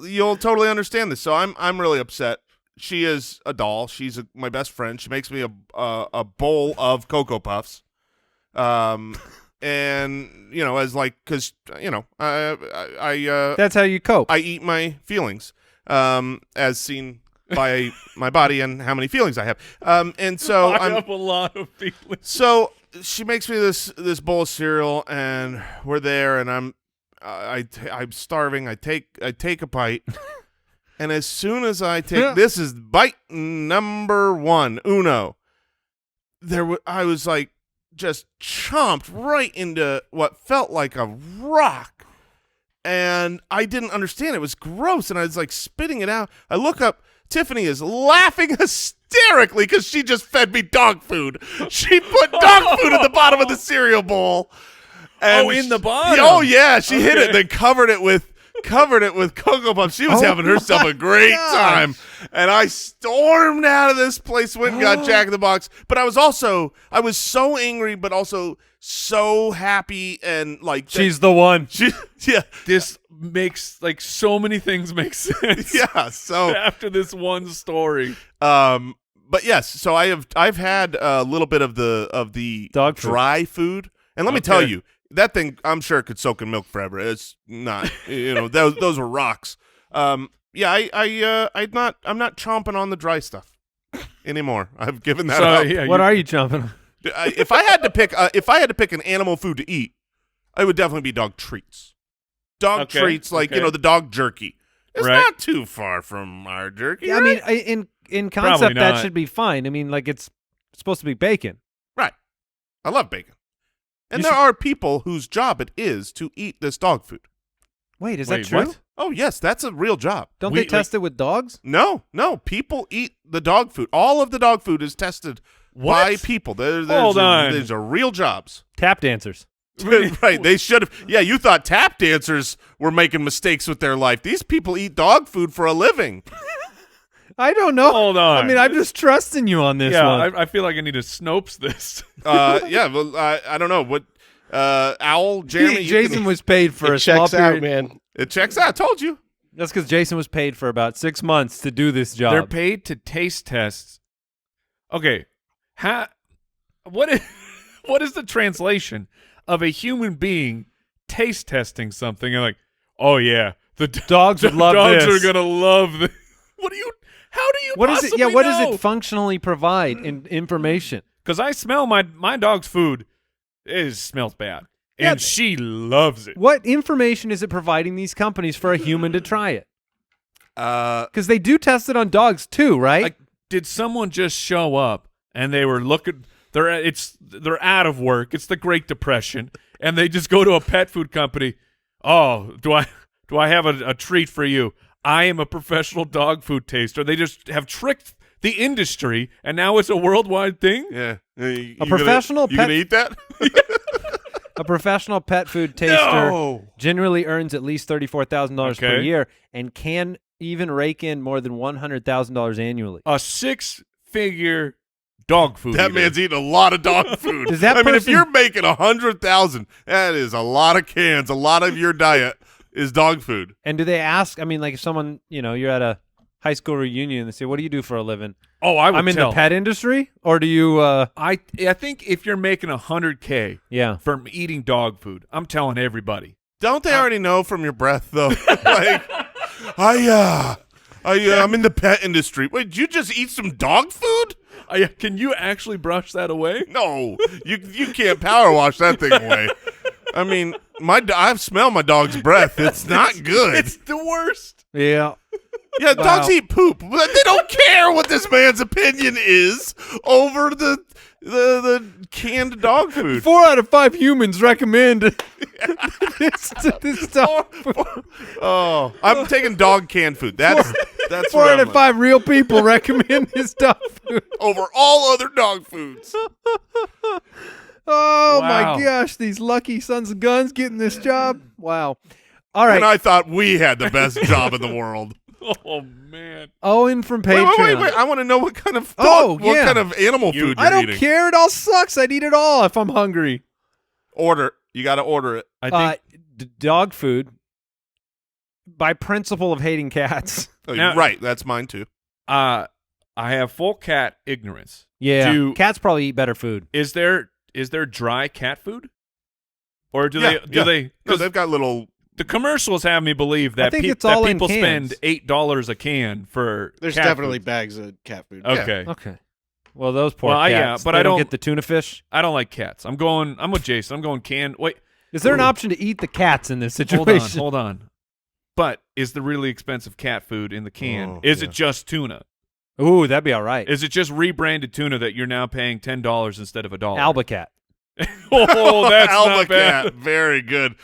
you'll totally understand this. So I'm really upset. She is a doll. She's my best friend. She makes me a bowl of Cocoa Puffs. And because I That's how you cope. I eat my feelings, as seen by my body and how many feelings I have. And so I have a lot of feelings. So she makes me this bowl of cereal, and we're there, and I'm starving. I take a bite, and as soon as I take this is bite number one, uno. I was like just chomped right into what felt like a rock, and I didn't understand. It was gross, and I was like spitting it out. I look up. Tiffany is laughing hysterically because she just fed me dog food. She put dog food at the bottom of the cereal bowl. And in the bottom? Oh yeah, she hit it, Okay. then covered it with Cocoa Puffs. She was having herself a great time. And I stormed out of this place, went and got Jack in the Box. But I was so angry, but also so happy, and like She's the one. yeah. This makes so many things make sense. Yeah. So After this one story. but yes, so I've had a little bit of the Dog food. dry food, and let me tell you, that thing, I'm sure it could soak in milk forever. It's not, those were rocks. I'm not chomping on the dry stuff anymore. I've given that up. Yeah, What are you jumping on? If I had to pick an animal food to eat, it would definitely be dog treats. Dog treats, like the dog jerky. It's Right. not too far from our jerky. Yeah, I right? mean, in Probably concept, that not. should be fine. I mean, like it's supposed to be bacon. Right. I love bacon. And You there should- are people whose job it is to eat this dog food. Wait, is Wait, that true? what? Oh, yes, that's a real job. Don't they test it with dogs? No, people eat the dog food. All of the dog food is tested by people. Hold on. These are real jobs. Tap dancers. Right, they should have. Yeah, you thought tap dancers were making mistakes with their life. These people eat dog food for a living. I don't know. Hold on. I mean, I'm just trusting you on this Yeah, one. I feel like I need to Snopes this. Yeah, well, I don't know. What, Owl, Jeremy, you Jason can- was paid for a It small checks out, period. man. it checks out. I told you. That's because Jason was paid for about 6 months to do this job. They're paid to taste tests. Okay, what is the translation of a human being taste testing something and like, oh yeah, the Dogs would love dogs this. are gonna love this. How do you What is it? possibly Yeah, what does know? it functionally provide in information? Because I smell my dog's food. It smells bad, Yeah, and she loves it. What information is it providing these companies for a human to try it? Because they do test it on dogs too, right? Like, did someone just show up and they were looking? They're out of work. It's the Great Depression, and they just go to a pet food company. Oh, do I have a treat for you? I am a professional dog food taster. They just have tricked the industry, and now it's a worldwide thing. Yeah. You professional You pet- gonna eat that? A professional pet food taster No. generally earns at least $34,000 per Okay. year and can even rake in more than $100,000 annually. A 6-figure dog food. That eater. man's eating a lot of dog food. Does that I mean, if person- you're making 100,000, that is a lot of cans. A lot of your diet is dog food. And do they ask? I mean, like if someone, you're at a high school reunion and they say, "What do you do for a living?" Oh, I would I'm in tell. the pet industry, or do you? I think if you're making $100K Yeah. from eating dog food, I'm telling everybody. Don't they already know from your breath, though? Like, I'm in the pet industry. Wait, did you just eat some dog food? Can you actually brush that away? No, you can't power wash that thing away. I mean, I've smelled my dog's breath. It's not good. It's the worst. Yeah. Yeah, dogs eat poop, but they don't care what this man's opinion is over the canned dog food. 4 out of 5 humans recommend this dog food. Oh, I'm taking dog canned food. That's 4 what out I'm of 5 real people recommend this dog food. over all other dog foods. Oh Wow. my gosh, these lucky sons of guns getting this job. Wow. All right. And I thought we had the best job in the world. Oh man. Owen from Patreon. Wait. I want to know what kind of Oh, what yeah. kind of animal food I you're don't eating. care. It all sucks. I'd eat it all if I'm hungry. Order. You got to order it. I think Dog food by principle of hating cats. Oh, Now- right. That's mine too. I have full cat ignorance. Yeah. Cats probably eat better food. Is there dry cat food? Or do Yeah, they No, because they've got little. the commercials have me believe that, think it's all in people cans. spend $8 a can for There's cat definitely food. bags of cat food. Okay. Okay. Well, those poor Well, cats. but they I don't don't- get the tuna fish. I don't like cats. I'm with Jason. I'm going canned. Wait, Is there an option to eat the cats in this hold on, situation? hold on. But is the really expensive cat food in the can? Oh, is yeah. it just tuna? Ooh, that'd be all right. Is it just rebranded tuna that you're now paying $10 instead of $1? Alba cat. Oh, that's Alba not bad. cat. Very good.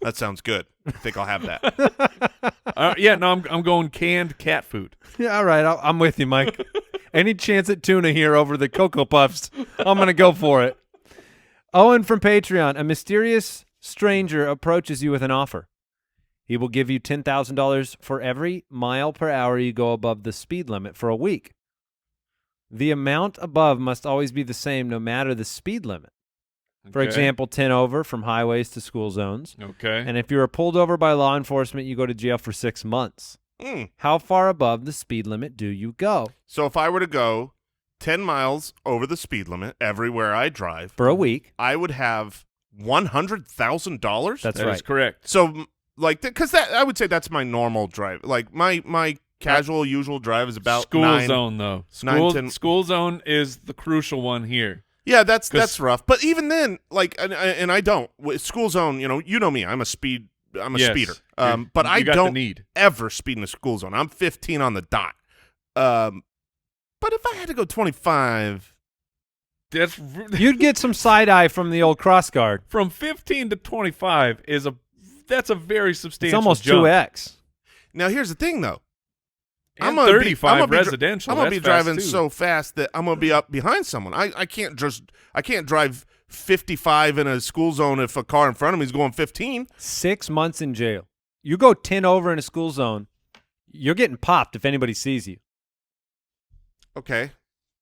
That sounds good. I think I'll have that. Yeah, no, I'm going canned cat food. Yeah, all right. I'm with you, Mike. Any chance at tuna here over the Cocoa Puffs, I'm going to go for it. Owen from Patreon. A mysterious stranger approaches you with an offer. He will give you $10,000 for every mile per hour you go above the speed limit for a week. The amount above must always be the same no matter the speed limit. For Okay. example, 10 over from highways to school zones. Okay. And if you are pulled over by law enforcement, you go to jail for 6 months. How far above the speed limit do you go? So if I were to go 10 miles over the speed limit everywhere I drive, For a week. I would have $100,000. That's That right. is correct. So like because that I would say that's my normal drive. Like my casual usual drive is about school 9. zone though. 9, 10 School zone is the crucial one here. Yeah, that's rough. But even then, like, and I don't with school zone. You know me. I'm a speeder. Yes. But I You got the don't need. ever speed in a school zone. I'm 15 on the dot. But if I had to go 25, That's You'd get some side eye from the old cross guard. from 15 to 25 is that's a very substantial It's almost jump. 2x. now here's the thing though. And gonna be- 35 I'm gonna be dri- residential. I'm gonna that's be driving fast, too. so fast that I'm gonna be up behind someone. I can't drive 55 in a school zone if a car in front of me is going 15. 6 months in jail. You go 10 over in a school zone, you're getting popped if anybody sees you. Okay.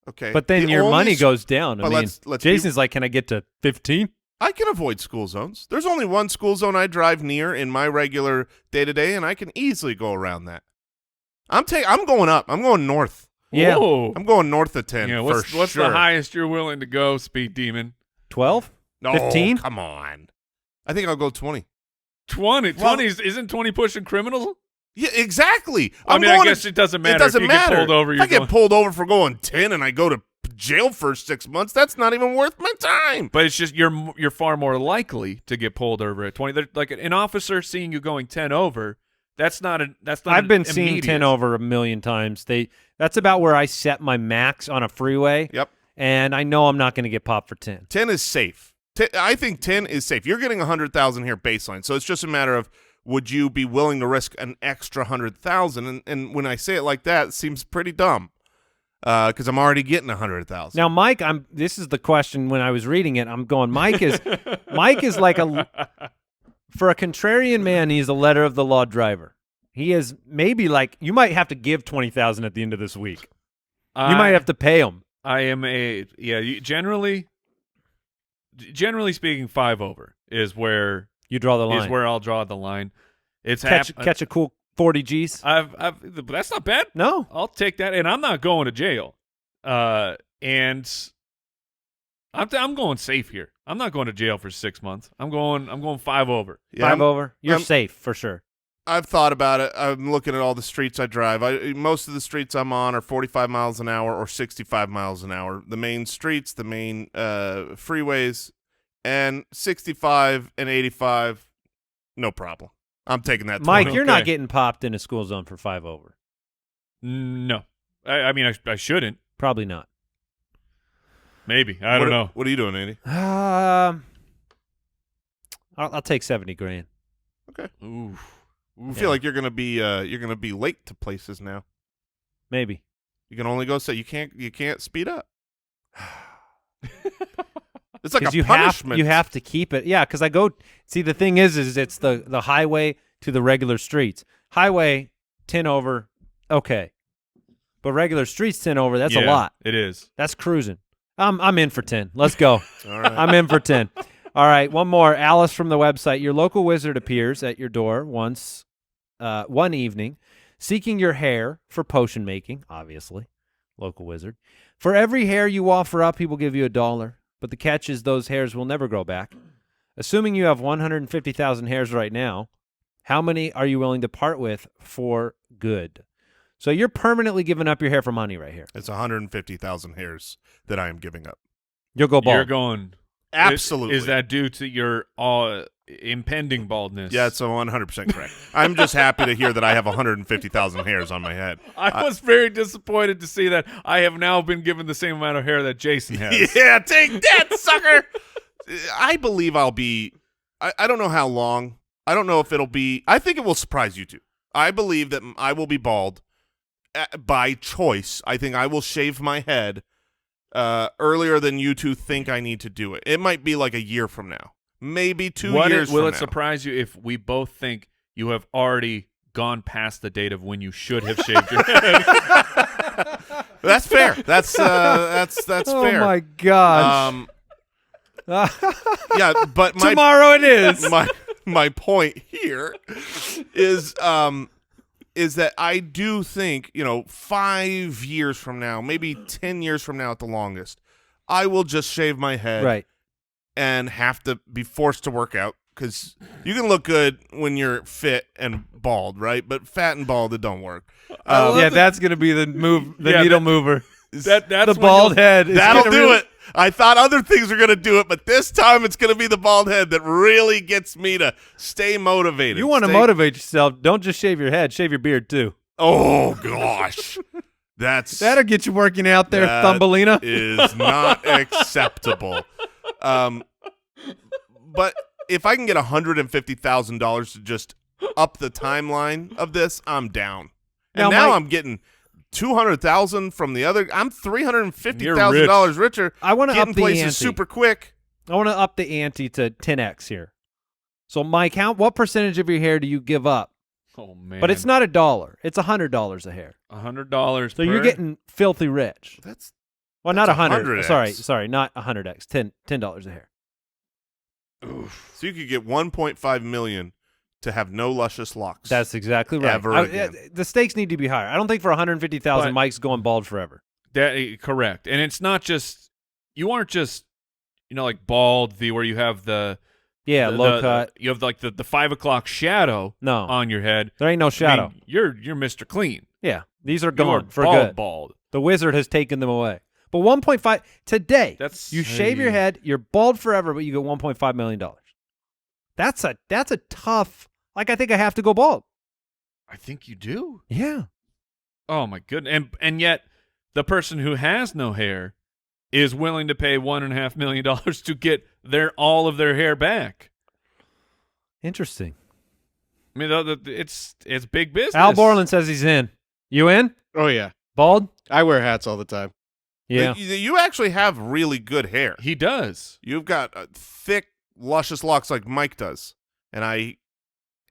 But then The your only money s- goes down. I but mean, let's be- Jason's like, can I get to 15? I can avoid school zones. There's only one school zone I drive near in my regular day-to-day, and I can easily go around that. I'm going up. I'm going north. Yeah. Whoa. I'm going north of 10 Yeah, for what's sure. the highest you're willing to go, Speed Demon? 12? No, 15? come on. I think I'll go 20. 20. Well- 20 isn't 20 pushing criminals? Yeah, exactly. I I'm mean, I going guess it doesn't matter. It doesn't if you matter. Get pulled over, if you're I get going, pulled over for going 10 and I go to jail for 6 months, that's not even worth my time. but it's just you're far more likely to get pulled over at 20. Like an officer seeing you going 10 over, that's not. I've been seeing immediate. 10 over a million times. That's about where I set my max on a freeway. Yep. And I know I'm not going to get popped for 10. 10 is safe. I think 10 is safe. You're getting 100,000 here baseline, so it's just a matter of would you be willing to risk an extra 100,000? And when I say it like that, it seems pretty dumb because I'm already getting 100,000. Now, Mike, this is the question when I was reading it. I'm going, Mike is like for a contrarian man, he's a letter of the law driver. He is maybe like, you might have to give 20,000 at the end of this week. You might have to pay him. I am generally speaking, 5 over is where You draw the line. is where I'll draw the line. It's catch a cool 40 G's. but that's not bad. No. I'll take that, and I'm not going to jail. And I'm going safe here. I'm not going to jail for 6 months. I'm going 5 over. Yeah, 5 over. You're I'm- safe for sure. I've thought about it. I'm looking at all the streets I drive. Most of the streets I'm on are 45 miles an hour or 65 miles an hour. The main streets, the main freeways, and 65 and 85, no problem. I'm taking that 20. Mike, you're not Okay. getting popped in a school zone for 5 over. No. I mean, I shouldn't. Probably not. Maybe. I don't know. What are you doing, Andy? I'll take 70 grand. Ooh. I feel like you're gonna be late to places now. Maybe. You can only go so you can't speed up. It's like a Because you punishment. have to keep it. Yeah, because I go. See, the thing is it's the highway to the regular streets. Highway 10 over, okay, but regular streets 10 over. That's a Yeah, lot. It is. That's cruising. I'm in for 10. Let's go. All right. I'm in for 10. All right, one more. Alice from the website. Your local wizard appears at your door one evening, seeking your hair for potion making. Obviously, local wizard. For every hair you offer up, he will give you $1. But the catch is those hairs will never grow back. Assuming you have 150,000 hairs right now, how many are you willing to part with for good? So you're permanently giving up your hair for money right here. It's 150,000 hairs that I am giving up. You'll go bald. You're going. Absolutely. Is that due to your impending baldness? Yeah, it's 100% correct. I'm just happy to hear that I have 150,000 hairs on my head. I was very disappointed to see that I have now been given the same amount of hair that Jason has. Yeah, take that, sucker. I believe I'll be. I don't know how long. I don't know if it'll be. I think it will surprise you too. I believe that I will be bald by choice. I think I will shave my head earlier than you two think I need to do it. It might be like a year from now, maybe 2 years Will from it now. surprise you if we both think you have already gone past the date of when you should have shaved your head? That's fair. That's Oh fair. my gosh. Yeah, but my Tomorrow it is. my point here is that I do think, 5 years from now, maybe 10 years from now at the longest, I will just shave my head Right. and have to be forced to work out because you can look good when you're fit and bald, right? But fat and bald, it don't work. Yeah, that's going to be the move, the Yeah, needle mover. That's The when bald you'll- head. is That'll gonna do really- it. I thought other things were going to do it, but this time it's going to be the bald head that really gets me to stay motivated. You want to motivate yourself. Don't just shave your head. Shave your beard, too. Oh, gosh. That'll get you working out there, That Thumbelina. is not acceptable. But if I can get $150,000 to just up the timeline of this, I'm down. And Now, now Mike- I'm getting $200,000 from the other. I'm $350,000 richer. I want to up Getting the places ante. super quick. I want to up the ante to 10x here. So, Mike, what percentage of your hair do you give up? Oh man! But it's not $1. It's $100 a hair. $100. So you're getting filthy rich. That's Well, not That's 100. 100x. Sorry, not 100x. $10 a hair. so you could get $1.5 million to have no luscious locks. That's exactly right. Ever again. The stakes need to be higher. I don't think for 150,000 But- Mike's going bald forever. Correct. And it's not just you aren't just like bald where you have the Low cut. you have like the 5 o'clock shadow No, on your head. there ain't no shadow. I mean, you're Mr. Clean. Yeah, these are You are gone for bald. good. The wizard has taken them away. But 1.5 today. That's You shave your head, you're bald forever, but you get $1.5 million. That's a tough. Like, I think I have to go bald. I think you do. Yeah. Oh my goodness. And yet the person who has no hair is willing to pay $1.5 million to get all of their hair back. Interesting. I mean, it's big business. Al Borland says he's in. You in? Oh, yeah. Bald? I wear hats all the time. Yeah. You actually have really good hair. He does. You've got thick, luscious locks like Mike does, and I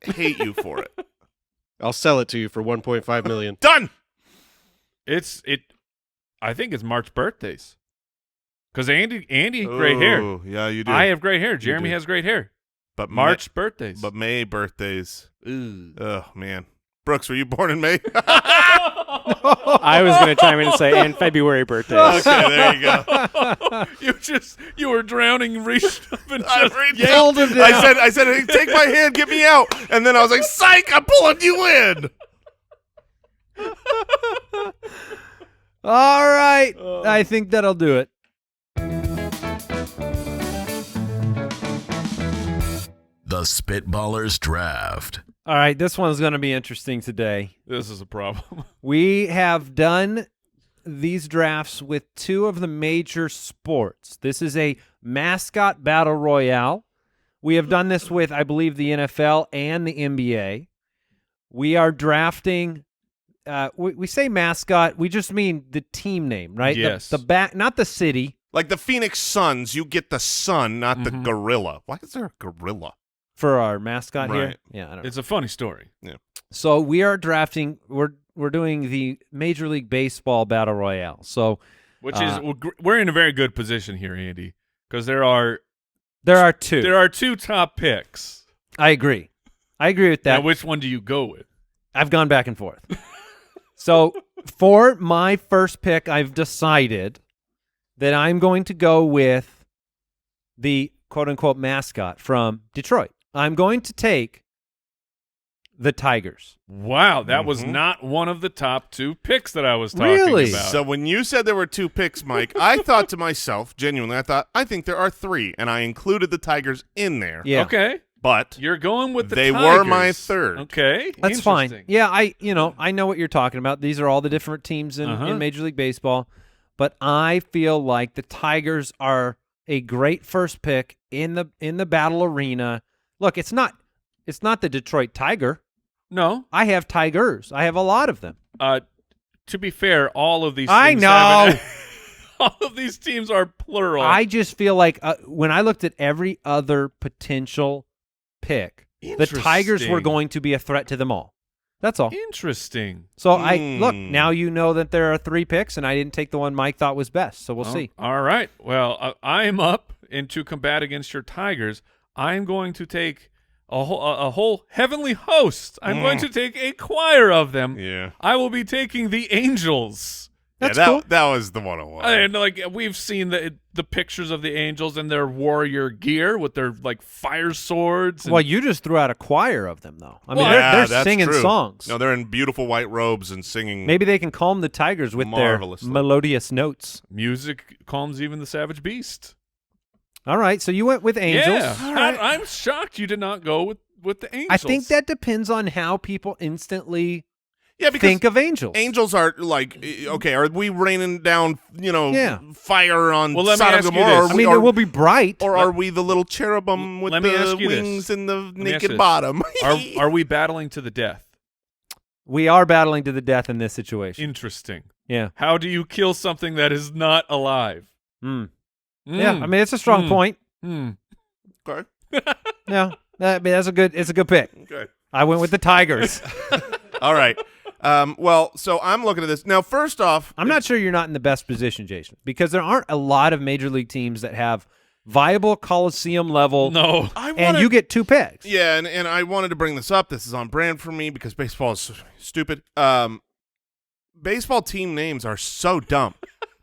hate you for it. I'll sell it to you for $1.5 million. Done. I think it's Mark's birthdays. Because Andy great hair. Ooh, yeah, you do. I have great hair. Jeremy do. has great hair. but March birthdays. but May birthdays. Ooh. Oh man, Brooks, were you born in May? I was going to chime in and say, and February birthdays. Okay, there you go. you were drowning, reached up and I just reached yelled him down. I said, hey, take my hand, get me out. And then I was like, psych, I'm pulling you in. All right. I think that'll do it. The Spitballers Draft. All right, this one's going to be interesting today. This is a problem. We have done these drafts with two of the major sports. This is a mascot battle royale. We have done this with, I believe, the NFL and the NBA. We are drafting. We say mascot. We just mean the team name, right? Yes. The not the city. Like the Phoenix Suns, you get the sun, not the gorilla. Why is there a gorilla? For our mascot here. Right. Yeah, I don't know. It's a funny story. So we are drafting. We're doing the Major League Baseball battle royale. So Which is we're in a very good position here, Andy, because there are two. There are two top picks. I agree with that. Now, which one do you go with? I've gone back and forth. So for my first pick, I've decided that I'm going to go with the quote-unquote mascot from Detroit. I'm going to take the Tigers. Wow, that was not one of the top two picks that I was talking Really? about. So when you said there were two picks, Mike, I thought to myself, genuinely, I think there are three, and I included the Tigers in there. Yeah. Okay, But you're going with the they Tigers. were my third. Okay, That's fine. interesting. Yeah, I know what you're talking about. These are all the different teams in Major League Baseball, but I feel like the Tigers are a great first pick in the battle arena. Look, it's not the Detroit Tiger. No, I have Tigers. I have a lot of them. to be fair, all of these I things know. all of these teams are plural. I just feel like when I looked at every other potential pick, the Tigers were Interesting. going to be a threat to them all. That's all. Interesting. So look, now you know that there are three picks, and I didn't take the one Mike thought was best. So we'll see. All right. Well, I am up, and to combat against your Tigers, I am going to take a whole heavenly host. I'm going to take a choir of them. Yeah. I will be taking the Angels. That's that, cool. That was the one I wanted. And like we've seen the pictures of the Angels in their warrior gear with their like fire swords. And, Well, you just threw out a choir of them, though. I mean, Well, they're that's singing true. songs. No, they're in beautiful white robes and singing. Maybe they can calm the Tigers with their Marvelously. melodious notes. music calms even the savage beast. All right, so you went with Angels. Yeah. All right. I'm shocked you did not go with the Angels. I think that depends on how people instantly because think of Angels. Angels are like, okay, are we raining down, Yeah. fire on Well, let me Sodom ask and you Gomorrah? this. I mean, it will be bright. Or are we the little cherubim with Let me the ask you this. wings and the me ask naked this. bottom? Are we battling to the death? We are battling to the death in this situation. Interesting. Yeah. How do you kill something that is not alive? Yeah, I mean, it's a strong point. Okay. Yeah, I mean, it's a good pick. Okay. I went with the Tigers. All right. Well, so I'm looking at this. Now, first off, I'm not sure you're not in the best position, Jason, because there aren't a lot of major league teams that have viable Coliseum level. No. And you get two picks. Yeah, and I wanted to bring this up. This is on brand for me because baseball is stupid. Baseball team names are so dumb.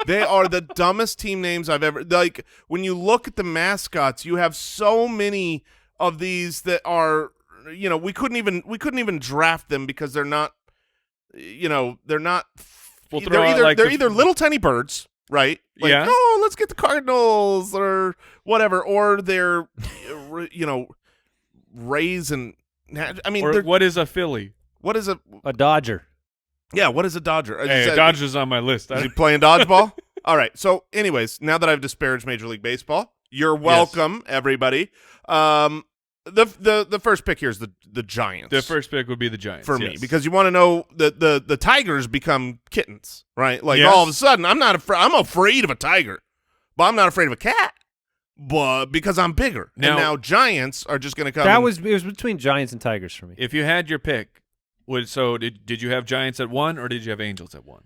They are the dumbest team names I've ever. Like when you look at the mascots, you have so many of these that are. We couldn't even draft them because they're not. They're not. We'll throw out, They're either little tiny birds, right? Like, Yeah. oh, let's get the Cardinals or whatever, or they're, Rays and. I mean, Or what is a Philly? what is a Dodger. what is a Dodger? Hey, Dodgers on my list. Is he playing dodgeball? All right. So, anyways, now that I've disparaged Major League Baseball, you're welcome, everybody. The first pick here is the Giants. The first pick would be the Giants for me yes. because you want to know the Tigers become kittens, right? Like Yes. all of a sudden, I'm afraid of a tiger, but I'm not afraid of a cat. But because I'm bigger, and now Giants are just going to come. It was between Giants and Tigers for me. If you had your pick, did you have Giants at 1 or did you have Angels at 1?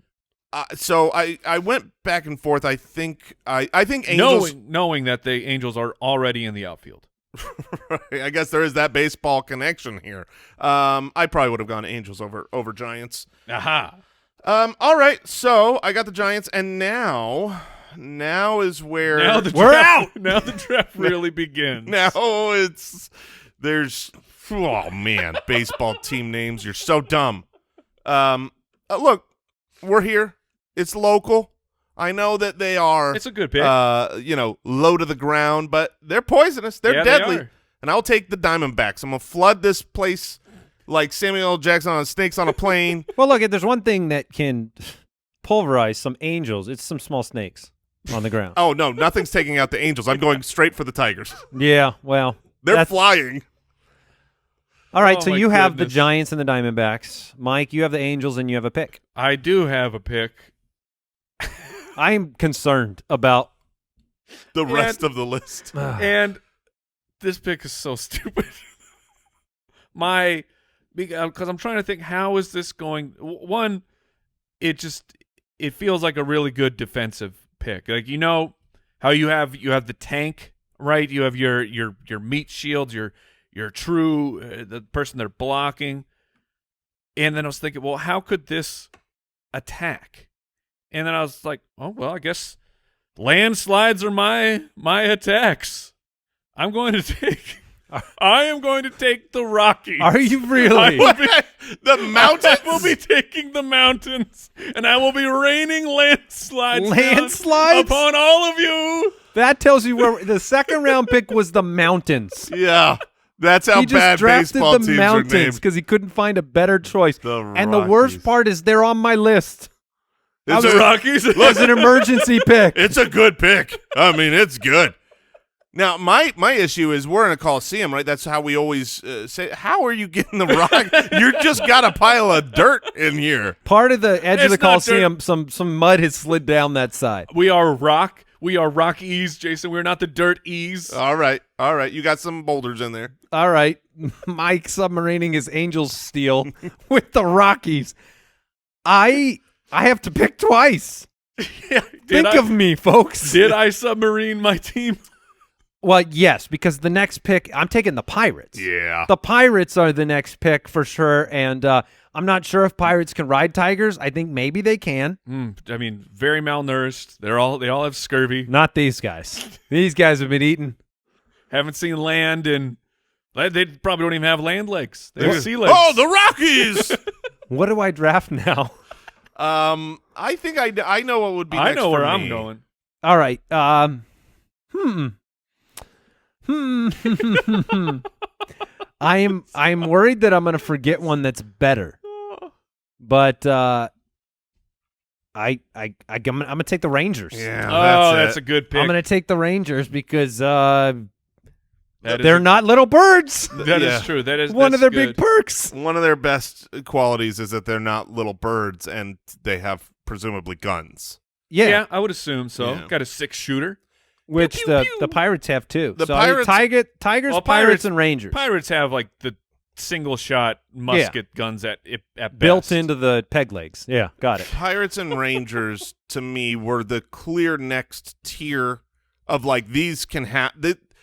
So I went back and forth. I think Angels. Knowing that the Angels are already in the outfield. Right, I guess there is that baseball connection here. I probably would have gone Angels over Giants. Aha. All right, so I got the Giants, and now is where We're out. Now the draft really begins. now there's oh man, baseball team names. You're so dumb. Look, we're here. It's local. I know that they are. It's a good pick. Low to the ground, but they're poisonous. They're Yeah, deadly. they are. and I'll take the Diamondbacks. I'm going to flood this place like Samuel L. Jackson on Snakes on a Plane. Well, look, if there's one thing that can pulverize some Angels, it's some small snakes on the ground. Oh, no, nothing's taking out the Angels. I'm going straight for the Tigers. Yeah, well. They're flying. All right, Oh, so my you have the goodness. Giants and the Diamondbacks. Mike, you have the Angels and you have a pick. I do have a pick. I'm concerned about The rest of the list. And this pick is so stupid. Because I'm trying to think, how is this going? One, it feels like a really good defensive pick. Like, you know how you have the tank, right? You have your meat shields, your true the person they're blocking. And then I was thinking, well, how could this attack? And then I was like, oh well, I guess landslides are my attacks. I am going to take the Rockies. Are you really? The mountains? I will be taking the mountains, and I will be raining landslides Landslides? upon all of you. That tells you where the second round pick was the mountains. Yeah. That's how He just bad drafted baseball the teams are mountains named. because he couldn't find a better choice. The And the worst Rockies. part is they're on my list It's The a- Rockies. as an emergency pick. It's a good pick. I mean, it's good. Now, my issue is we're in a Coliseum, right? That's how we always say, how are you getting the rock? You just got a pile of dirt in here. Part of the edge of the It's not Coliseum, some mud has slid down that side. We are Rockies, Jason. We're not the dirt ease. All right. You got some boulders in there. All right, Mike submarining his Angels steal with the Rockies. I have to pick twice. Think of me, folks. Did I submarine my team? Well, yes, because the next pick, I'm taking the Pirates. Yeah. The Pirates are the next pick for sure, and I'm not sure if Pirates can ride Tigers. I think maybe they can. I mean, very malnourished. They all have scurvy. Not these guys. These guys have been eating. Haven't seen land, and they probably don't even have land legs. They have sea legs. Oh, the Rockies! What do I draft now? I think I know what would be I next know for where me. I'm going. All right. I'm worried that I'm going to forget one that's better. But I'm going to take the Rangers. Yeah, That's a good pick. I'm going to take the Rangers because That is they're not little birds. That is Yeah. true. That is One of their that's big good. perks. One of their best qualities is that they're not little birds and they have presumably guns. Yeah, I would assume so. Yeah. Got a 6-shooter. which Pew, the pew. the Pirates have too. The So I mean, Pirates- Tigers, Well, Pirates, Pirates- and Rangers Pirates have like the single-shot musket guns at best. built into the peg legs. Yeah, got it. Pirates and Rangers, to me, were the clear next tier of like these can have.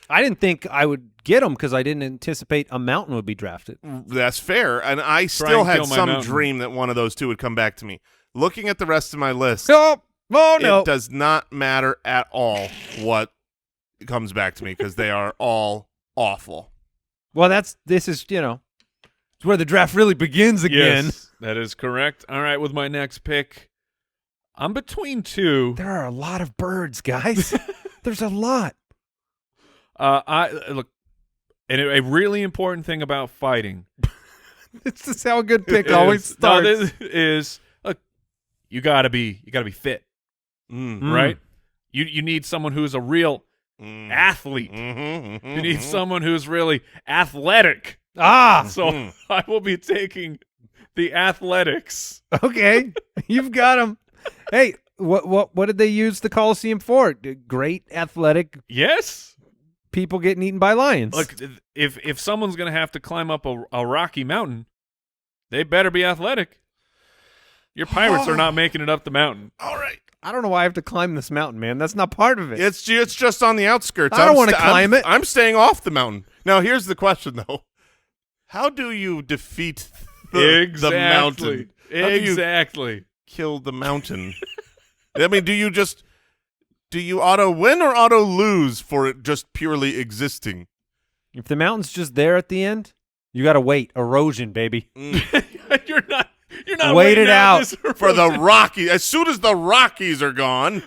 I didn't think I would get them because I didn't anticipate a mountain would be drafted. That's fair, and I still and had kill my some mountain. dream that one of those two would come back to me. Looking at the rest of my list, Oh no! it does not matter at all what comes back to me because they are all awful. Well, this is it's where the draft really begins again. Yes, that is correct. All right, with my next pick, I'm between two. There are a lot of birds, guys. There's a lot. Look, and a really important thing about fighting This is how a good pick always starts. this is look, you gotta be fit, right? You need someone who's a real athlete. You need someone who's really athletic. So I will be taking the athletics. Okay, you've got them. Hey, what did they use the Coliseum for? Great athletic Yes. people getting eaten by lions. Look, if someone's gonna have to climb up a rocky mountain, they better be athletic. Your Pirates are not making it up the mountain. All right, I don't know why I have to climb this mountain, man. That's not part of it. it's just on the outskirts. I don't wanna climb it. I'm staying off the mountain. Now, here's the question though: how do you defeat the mountain? How do you Exactly. kill the mountain? I mean, do you auto win or auto lose for it just purely existing? If the mountain's just there at the end, you got to wait. Erosion, baby. You're not Wait waiting it out this For the erosion. Rockies, as soon as the Rockies are gone,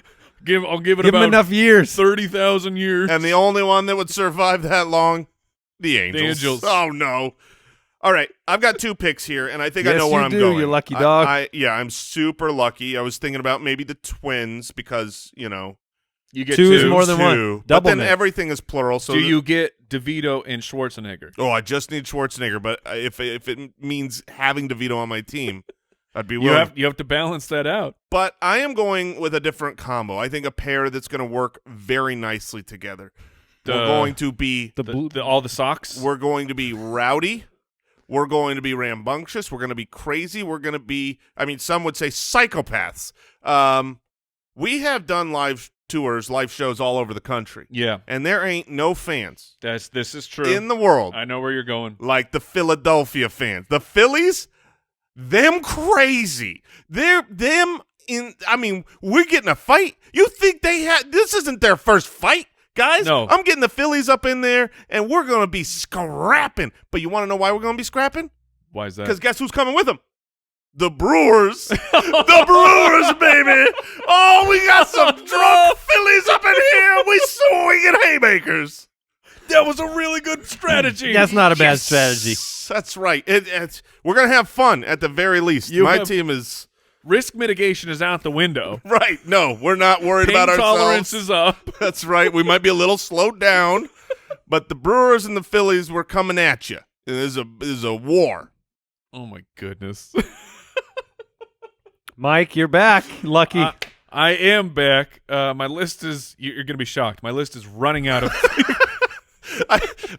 I'll give it Give them about enough years. 30,000 years. and the only one that would survive that long, The Angels. The Angels. Oh, no. All right, I've got 2 picks here, and I think I Yes, know where you I'm do, going. you lucky dog. I'm super lucky. I was thinking about maybe the Twins because, You get Two is two. more than one. two. But Double then mix. everything is plural. So Do you get DeVito and Schwarzenegger? Oh, I just need Schwarzenegger. But if it means having DeVito on my team, I'd be You willing. have to balance that out. But I am going with a different combo. I think a pair that's going to work very nicely together. We're going to be All the socks. We're going to be rowdy. We're going to be rambunctious. We're going to be crazy. We're going to be, some would say psychopaths. We have done live tours, live shows all over the country. Yeah, And there ain't no fans this is true. in the world I know where you're going. like the Philadelphia fans. The Phillies, them crazy. We're getting a fight. You think this isn't their first fight? Guys, No. I'm getting the Phillies up in there, and we're going to be scrapping. But you want to know why we're going to be scrapping? Why is that? Because guess who's coming with them? The Brewers. The Brewers, baby. Oh, we got some drunk Phillies up in here. We swinging haymakers. that was a really good strategy. That's not a bad strategy. That's right. We're going to have fun at the very least. My team is... Risk mitigation is out the window. Right. No, we're not worried Pain about ourselves. tolerance is up. That's right. We might be a little slowed down, but the Brewers and the Phillies, we're coming at you. This is a war. Oh my goodness. Mike, you're back. Lucky. I am back. My list is. You're going to be shocked. My list is running out of.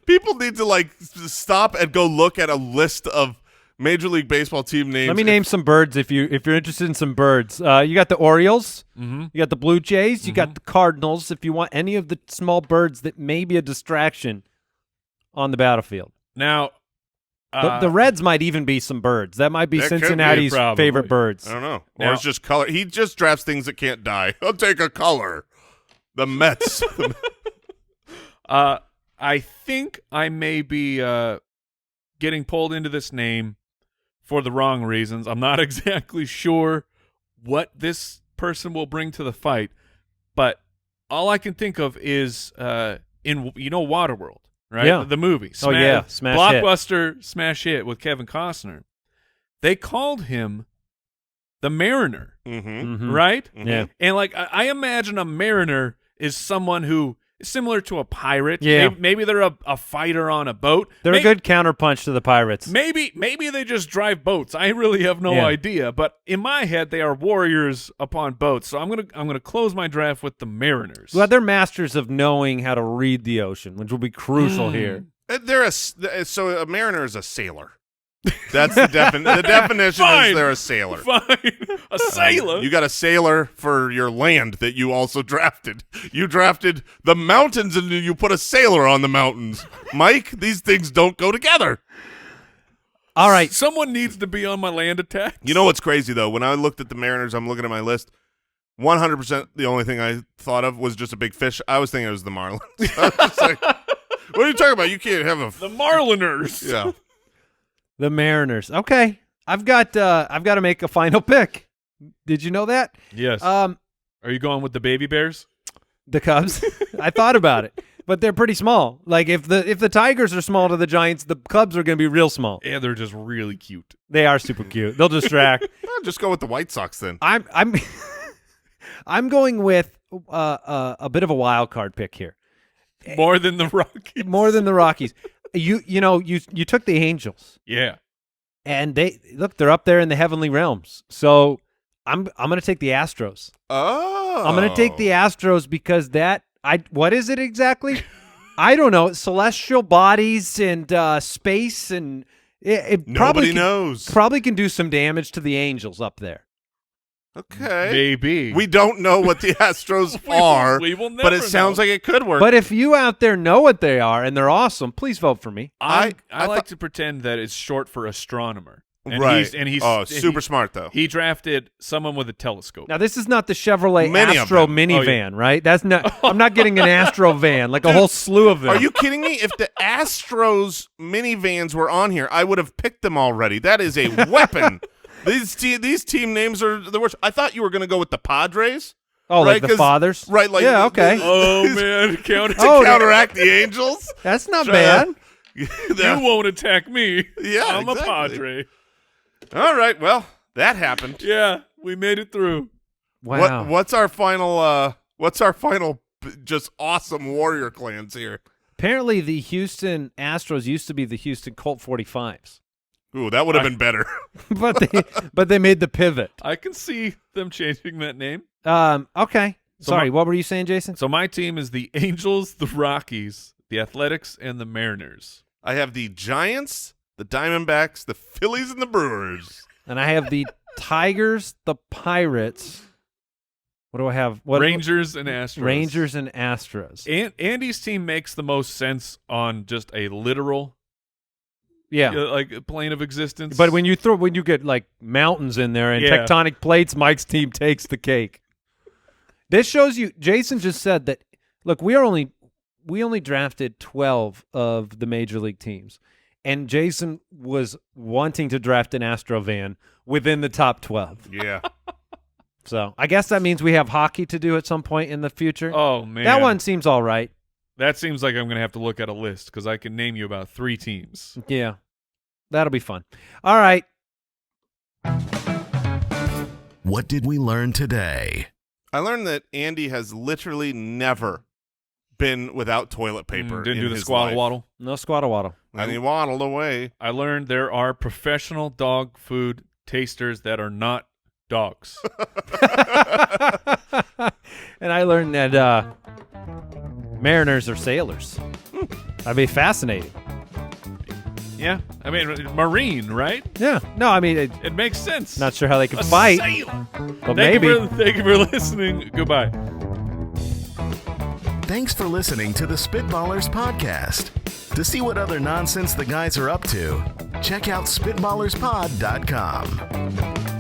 People need to stop and go look at a list of Major League Baseball team names. Let me name some birds if you're interested in some birds. You got the Orioles. Mhm. You got the Blue Jays. You got the Cardinals. If you want any of the small birds that may be a distraction on the battlefield. Now, The Reds might even be some birds. That might be That could be, Cincinnati's probably. favorite birds. I don't know. Now- Or it's just color. He just drafts things that can't die. I'll take a color. The Mets. I think I may be getting pulled into this name for the wrong reasons. I'm not exactly sure what this person will bring to the fight, but all I can think of is in Waterworld, right? Yeah. The movie. Oh, yeah. Smash hit. blockbuster smash hit with Kevin Costner. They called him the Mariner, Mm-hmm. right? Yeah. And I imagine a mariner is someone who is similar to a pirate. Yeah. Maybe they're a fighter on a boat. They're a good counterpunch to the Pirates. Maybe they just drive boats. I really have no Yeah. idea. But in my head, they are warriors upon boats. So I'm gonna close my draft with the Mariners. Well, they're masters of knowing how to read the ocean, which will be crucial here. So a mariner is a sailor. That's the the definition Fine. is they're a sailor. Fine, a sailor. You got a sailor for your land that you also drafted. You drafted the mountains and you put a sailor on the mountains. Mike, these things don't go together. All right. Someone needs to be on my land attack. You know what's crazy, though? When I looked at the Mariners, I'm looking at my list, 100% the only thing I thought of was just a big fish. I was thinking it was the Marlins. I was just like, what are you talking about? You can't have The Marliners. Yeah. The Mariners. Okay. I've got to make a final pick. Did you know that? Yes. Are you going with the baby bears? The Cubs. I thought about it, but they're pretty small. Like if the Tigers are small to the Giants, the Cubs are going to be real small. Yeah, they're just really cute. They are super cute. They'll distract. Just go with the White Sox then. I'm I'm going with a bit of a wild card pick here. More than the Rockies. More than the Rockies. You took the Angels. Yeah. And they're up there in the heavenly realms. So I'm going to take the Astros. Oh. I'm going to take the Astros because what is it exactly? I don't know. Celestial bodies and space and it Nobody knows. Probably can do some damage to the Angels up there. Okay. Maybe. We don't know what the Astros are, we will never but it sounds know. like it could work. But if you out there know what they are and they're awesome, please vote for me. I I like to pretend that it's short for astronomer. And right. He's super smart, though. He drafted someone with a telescope. Now this is not the Chevrolet Many of Astro them. minivan, right? That's not. I'm not getting an Astro van, like a whole slew of them. Are you kidding me? If the Astros minivans were on here, I would have picked them already. That is a weapon. These team names are the worst. I thought you were going to go with the Padres. Oh, right, like the 'cause- fathers? Right, like yeah, okay. Oh man, to counteract the Angels. That's not Uh, bad. You won't attack me. Yeah, I'm exactly. a Padre. All right, well, that happened. Yeah, we made it through. Wow. What's our final just awesome Warrior clans here? Apparently, the Houston Astros used to be the Houston Colt 45s, Ooh, that would have been better. but they made the pivot. I can see them changing that name. Okay. So Sorry, my- what were you saying, Jason? So my team is the Angels, the Rockies, the Athletics, and the Mariners. I have the Giants, the Diamondbacks, the Phillies, and the Brewers. And I have the Tigers, the Pirates. What do I have? Rangers and Astros. Rangers and Astros. Andy's team makes the most sense on just a literal, Yeah. like plane of existence. But when you get like mountains in there and Yeah. tectonic plates, Mike's team takes the cake. This shows you. Jason just said that. Look, we only drafted 12 of the major league teams, and Jason was wanting to draft an Astrovan within the top 12. Yeah. So I guess that means we have hockey to do at some point in the future. oh man, That one seems all right. That seems like I'm going to have to look at a list because I can name you about 3 teams. Yeah, that'll be fun. All right. What did we learn today? I learned that Andy has literally never been without toilet paper. Didn't in do the his squattle life. waddle. No squattle waddle. And he waddled away. I learned there are professional dog food tasters that are not dogs. And I learned that mariners are sailors. That'd be fascinating. Yeah, I mean marine, right? Yeah. No, I mean, It makes sense. not sure how they can A fight, sailor. but maybe. Thank you for listening. Goodbye. Thanks for listening to the Spitballers podcast. To see what other nonsense the guys are up to, check out SpitballersPod.com.